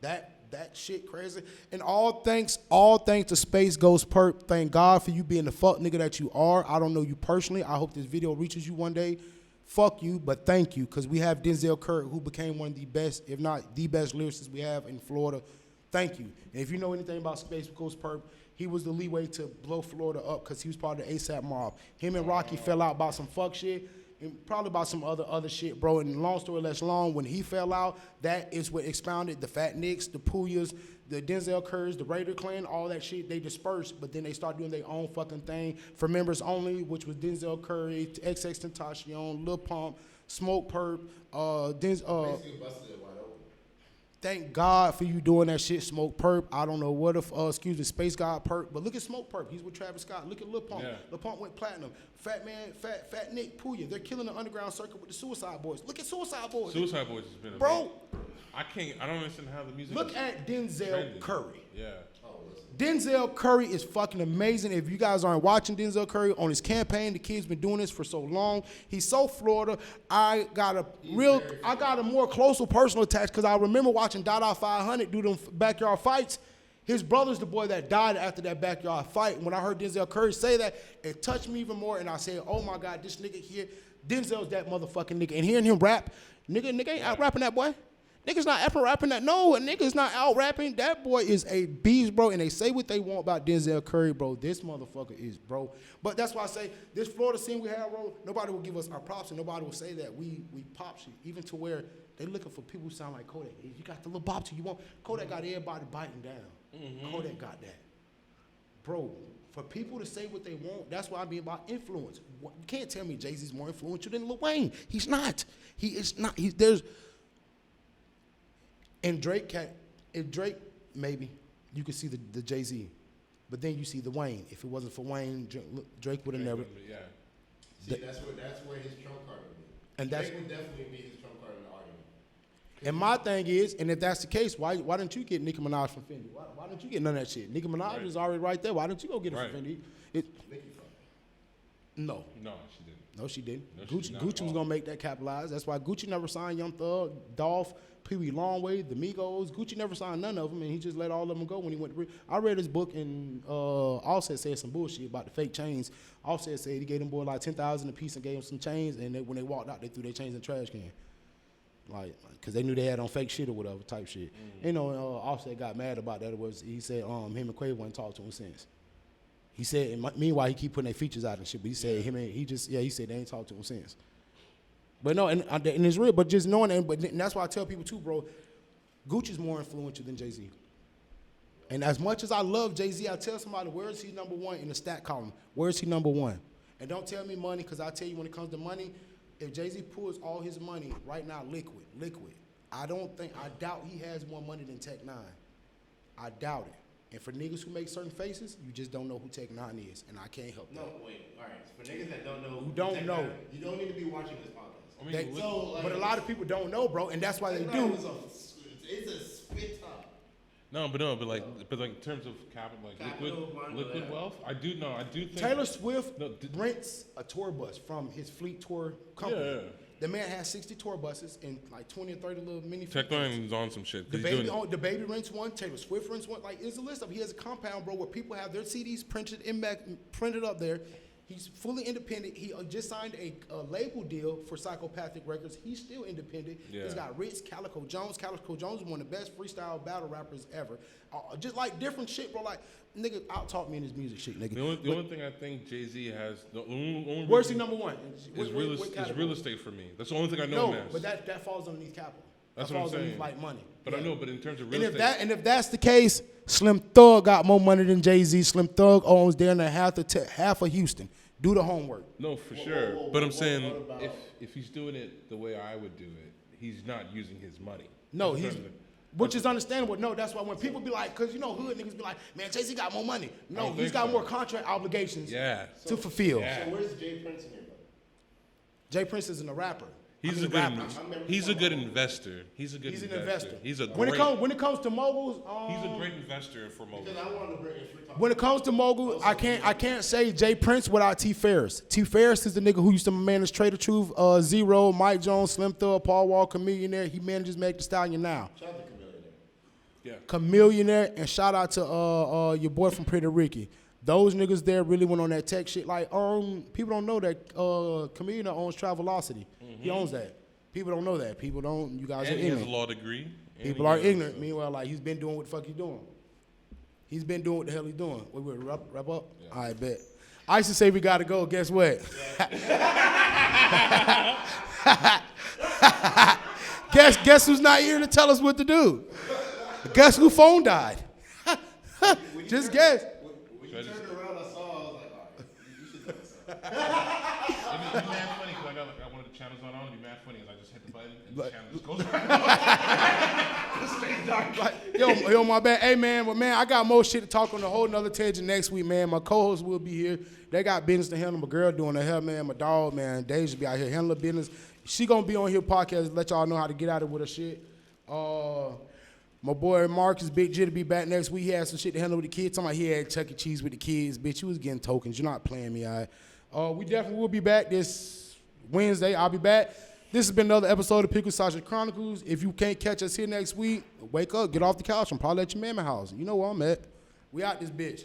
That shit crazy. And all thanks to Space Ghost Perp. Thank God for you being the fuck nigga that you are. I don't know you personally. I hope this video reaches you one day. Fuck you, but thank you, because we have Denzel Curry, who became one of the best, if not the best lyricists we have in Florida. Thank you. And if you know anything about Space Ghost Perp, he was the leeway to blow Florida up because he was part of the ASAP mob. Him and Rocky fell out about some fuck shit and probably about some other shit, bro. And long story less long, when he fell out, that is what expounded the Fat Nicks, the Puyas, the Denzel Currys, the Raider Clan, all that shit. They dispersed, but then they started doing their own fucking thing for members only, which was Denzel Curry, XXXTentacion, Lil Pump, Smoke Perp, Basically busted it wide open. Thank God for you doing that shit, Smoke Perp. I don't know what if, Space God Perp, but look at Smoke Perp. He's with Travis Scott. Look at Lil Pump. Yeah. Lil Pump went platinum. Fat Nick Puya. They're killing the underground circuit with the Suicide Boys. Look at Suicide Boys. Suicide Boys has been Bro, I don't understand how the music. look is at Denzel trending. Curry. Yeah. Denzel Curry is fucking amazing. If you guys aren't watching Denzel Curry on his campaign, the kid's been doing this for so long. He's so Florida. I got a more closer personal attach because I remember watching Dada 500 do them backyard fights. His brother's the boy that died after that backyard fight. When I heard Denzel Curry say that, it touched me even more. And I said, oh my God, this nigga here, Denzel's that motherfucking nigga. And hearing him rap, nigga ain't out rapping that boy. Nigga's not out rapping that. No, a nigga's not out rapping. That boy is a beast, bro. And they say what they want about Denzel Curry, bro. This motherfucker is, bro. But that's why I say this Florida scene we have, bro, nobody will give us our props and nobody will say that we pop shit. Even to where they looking for people who sound like Kodak. Hey, you got the little bop to you want. Kodak got everybody biting down. Kodak got that. Bro, for people to say what they want, that's why I mean about influence. You can't tell me Jay-Z's more influential than Lil Wayne. He's not. He is not. And Drake, maybe you could see the Jay-Z, but then you see the Wayne. If it wasn't for Wayne, Drake would have never. Yeah. See, that's where his trump card would be. And Drake would definitely be his trump card in the argument. And my thing is, and if that's the case, why didn't you get Nicki Minaj from Fendi? Why didn't you get none of that shit? Nicki Minaj is already right there. Why didn't you go get it from Fendi? Nicki fucked. No. No, she didn't. No, she didn't. No, she did not at Gucci was all. gonna make that capitalize. That's why Gucci never signed Young Thug, Dolph, Pee Wee Longway, the Migos. Gucci never signed none of them, and he just let all of them go when he went to. I read his book, and Offset said some bullshit about the fake chains. Offset said he gave them boy like $10,000 a piece and gave them some chains, and when they walked out, they threw their chains in the trash can, like because they knew they had on fake shit or whatever type shit. You know, Offset got mad about that. He said him and Quavo ain't talked to him since. He said, and meanwhile, he keep putting their features out and shit. But he said he said they ain't talked to him since. But no, and it's real. But just knowing that, and that's why I tell people too, bro. Gucci's more influential than Jay-Z. And as much as I love Jay-Z, I tell somebody, where is he number one in the stat column? Where is he number one? And don't tell me money, because I tell you when it comes to money, if Jay-Z pulls all his money right now, liquid. I doubt he has more money than Tech Nine. I doubt it. And for niggas who make certain faces, you just don't know who Tech Nine is, and I can't help that. No, wait. All right. For niggas that don't know, Who don't Tech know. Nine, you don't need to be watching this podcast. I mean, They- So, like, but a lot of people don't know, bro, and that's why they Tech do. Nine it's a spit top. but like in terms of capital, like Capital, money, liquid yeah. wealth, I do think Taylor Swift No, rents a tour bus from his Fleet Tour company. Yeah. The man has 60 tour buses and like 20 or 30 little mini. Tech Fleet buses. Nine's on some shit. The 'cause he's baby, doing- the baby rents one. Taylor Swift rents one. Like, it's a list of. He has a compound, bro, where people have their CDs printed up there. He's fully independent. He just signed a label deal for Psychopathic Records. He's still independent. Yeah. He's got Ritz, Calico Jones. Calico Jones is one of the best freestyle battle rappers ever. Just like different shit, bro. Like, nigga, out-talk me in his music shit, nigga. The only thing I think Jay-Z has, the only Where's he reason number one? is real estate for me. That's the only thing I No, know him as. but that falls underneath capital. That's that what I'm falls underneath saying. like money. But I Yeah. know, but in terms of real And estate, if that's the case, Slim Thug got more money than Jay-Z. Slim Thug owns damn near half of Houston. Do the homework. no, for Whoa, sure. whoa, whoa, but I'm whoa, saying what about- if he's doing it the way I would do it, he's not using his money. No, That's he's, what I'm- which is understandable. No, that's why when people be like, because you know, hood niggas be like, man, Jay-Z got more money. I No, don't he's think got so. more contract obligations Yeah. to fulfill. Yeah. So where's Jay Prince in here, bro? Jay Prince isn't a rapper. He's a good investor. He's an investor. He's a When great. it comes to moguls, He's a great investor for moguls. Because I wanted to bring if we're talking when it comes to moguls, I can't say Jay Prince without T Ferris. T Ferris is the nigga who used to manage Trader Truth, Zero, Mike Jones, Slim Thug, Paul Walker, Millionaire. He manages Meg Thee Stallion now. shout out to Chameleon. Yeah. Chameleonaire, and shout out to your boy from Puerto Rico. Those niggas there really went on that tech shit. Like, people don't know that Chameleonaire owns Travelocity. He owns that. People don't know that. People don't. You guys And are he has a ignorant. law degree. People are ignorant. Meanwhile, like, he's been doing what the fuck he's doing. He's been doing what the hell he's doing. We wrap up? Yeah. All right, bet. I used to say we got to go. Guess what? Guess who's not here to tell us what to do? Guess who phone died? Just guess. When you turned around, I saw. I was like, all right, you should tell us something. It'd be mad funny because I got one of the channels not on. It'd be mad funny as I just hit the button and the channel just goes right on. Yo, my bad. Hey, man, but man, I got more shit to talk on a whole nother tangent next week, man. My co-host will be here. They got business to handle. My girl doing her hair, man. My dog, man, Deja be out here handling business. She gonna be on here podcast to let y'all know how to get out of it with her shit. My boy Marcus Big J to be back next week. He had some shit to handle with the kids. Talking about he had Chuck E. Cheese with the kids. Bitch, you was getting tokens. You're not playing me, all right? We definitely will be back this Wednesday. I'll be back. This has been another episode of Pickled Sausage Chronicles. If you can't catch us here next week, wake up, get off the couch, and probably at your mama house. You know where I'm at. We out this bitch.